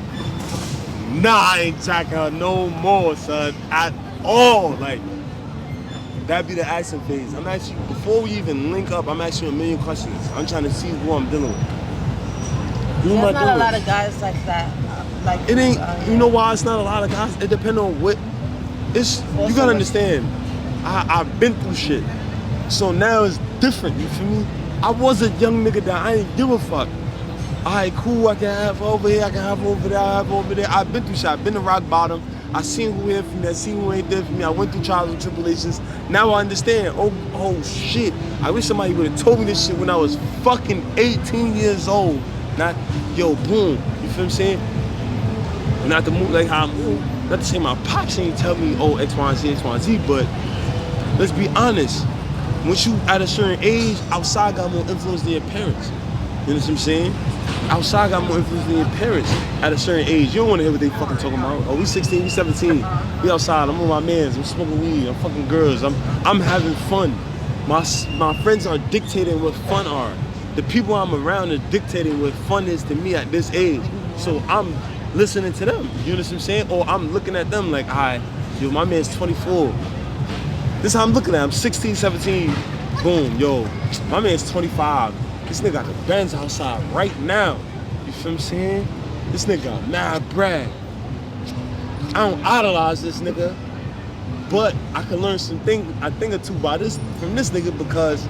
nah, I ain't jacking her no more, son, at all. Like, that'd be the asking phase. I'm asking you, before we even link up, I'm asking you a million questions. I'm trying to see who I'm dealing with. There's not a lot of guys like that. Like it ain't. You know why it's not a lot of guys? It depends on what. It's you gotta understand. I've been through shit, so now it's different. You feel me? I was a young nigga that I ain't give a fuck. Alright, cool. I can have over here. I can have over there. I have over there. I've been through shit. I've been to rock bottom. I seen who here for me. I seen who ain't there for me. I went through trials and tribulations. Now I understand. Oh shit. I wish somebody would have told me this shit when I was fucking 18 years old. Not, yo, boom. You feel what I'm saying? Not to move like how I move. Not to say my pops ain't tell me, oh, X, Y, and Z, X, Y, and Z, but let's be honest. Once you at a certain age, outside got more influence than your parents. You know what I'm saying? Outside got more influence than your parents at a certain age. You don't want to hear what they fucking talking about. Oh, we 16, we 17. We outside. I'm with my mans. I'm smoking weed. I'm fucking girls. I'm having fun. My friends are dictating what fun are. The people I'm around are dictating what fun is to me at this age. So I'm listening to them. You know what I'm saying? Or I'm looking at them like, alright, yo, my man's 24. This is how I'm looking at him. I'm 16, 17. Boom, yo, my man's 25. This nigga got the Benz outside right now. You feel what I'm saying? This nigga got mad bread. I don't idolize this nigga, but I can learn a thing or two from this nigga because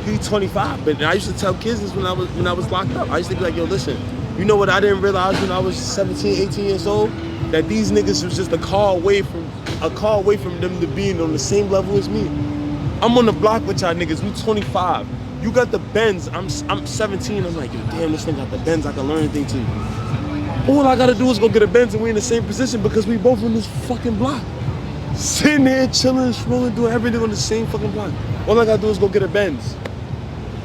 he's 25. But I used to tell kids this when I was locked up. I used to be like, yo, listen, you know what I didn't realize when I was 17, 18 years old? That these niggas was just a call away from them to being on the same level as me. I'm on the block with y'all niggas. We 25. You got the Benz. I'm 17. I'm like, yo, damn, this nigga got the Benz. I can learn anything too. All I gotta do is go get a Benz and we in the same position because we both on this fucking block. Sitting there, chilling, strolling, doing everything on the same fucking block. All I gotta do is go get a Benz.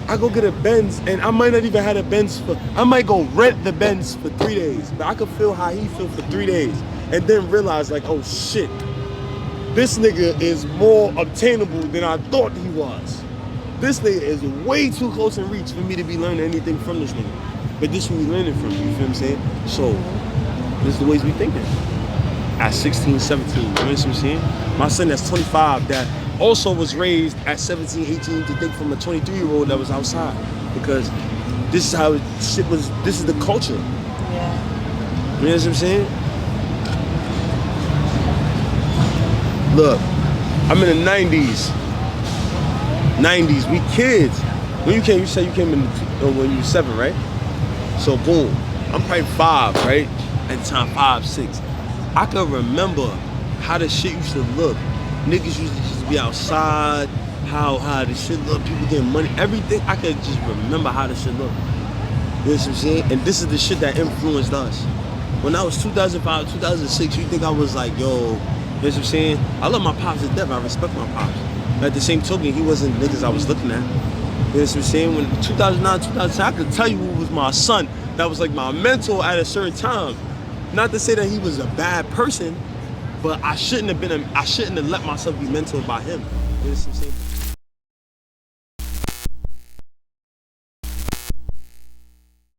I go get a Benz and I might not even have a Benz I might go rent the Benz for 3 days. But I could feel how he feel for 3 days. And then realize like, oh shit, this nigga is more obtainable than I thought he was. This nigga is way too close in reach for me to be learning anything from this nigga. But this is who we learning from, you feel what I'm saying? So, this is the ways we thinking. At 16, 17, you know what I'm saying? My son that's 25 that also was raised at 17, 18 to think from a 23-year-old that was outside. Because this is how shit was, this is the culture. Yeah. You know what I'm saying? Look, I'm in the 90s. 90s, we kids. When you came, you said you came in when you were 7, right? So boom, I'm probably 5, right? At the time, 5, 6. I can remember how the shit used to look. Niggas used to just be outside, how the shit look, people getting money, everything. I could just remember how the shit looked. You know what I'm saying? And this is the shit that influenced us. When I was 2005, 2006, you think I was like, yo, you know what I'm saying? I love my pops to death, I respect my pops. But at the same token, he wasn't niggas I was looking at. You know what I'm saying? When 2009, 2010, I could tell you who was my son. That was like my mentor at a certain time. Not to say that he was a bad person, but I shouldn't have let myself be mentored by him. You know what I'm saying?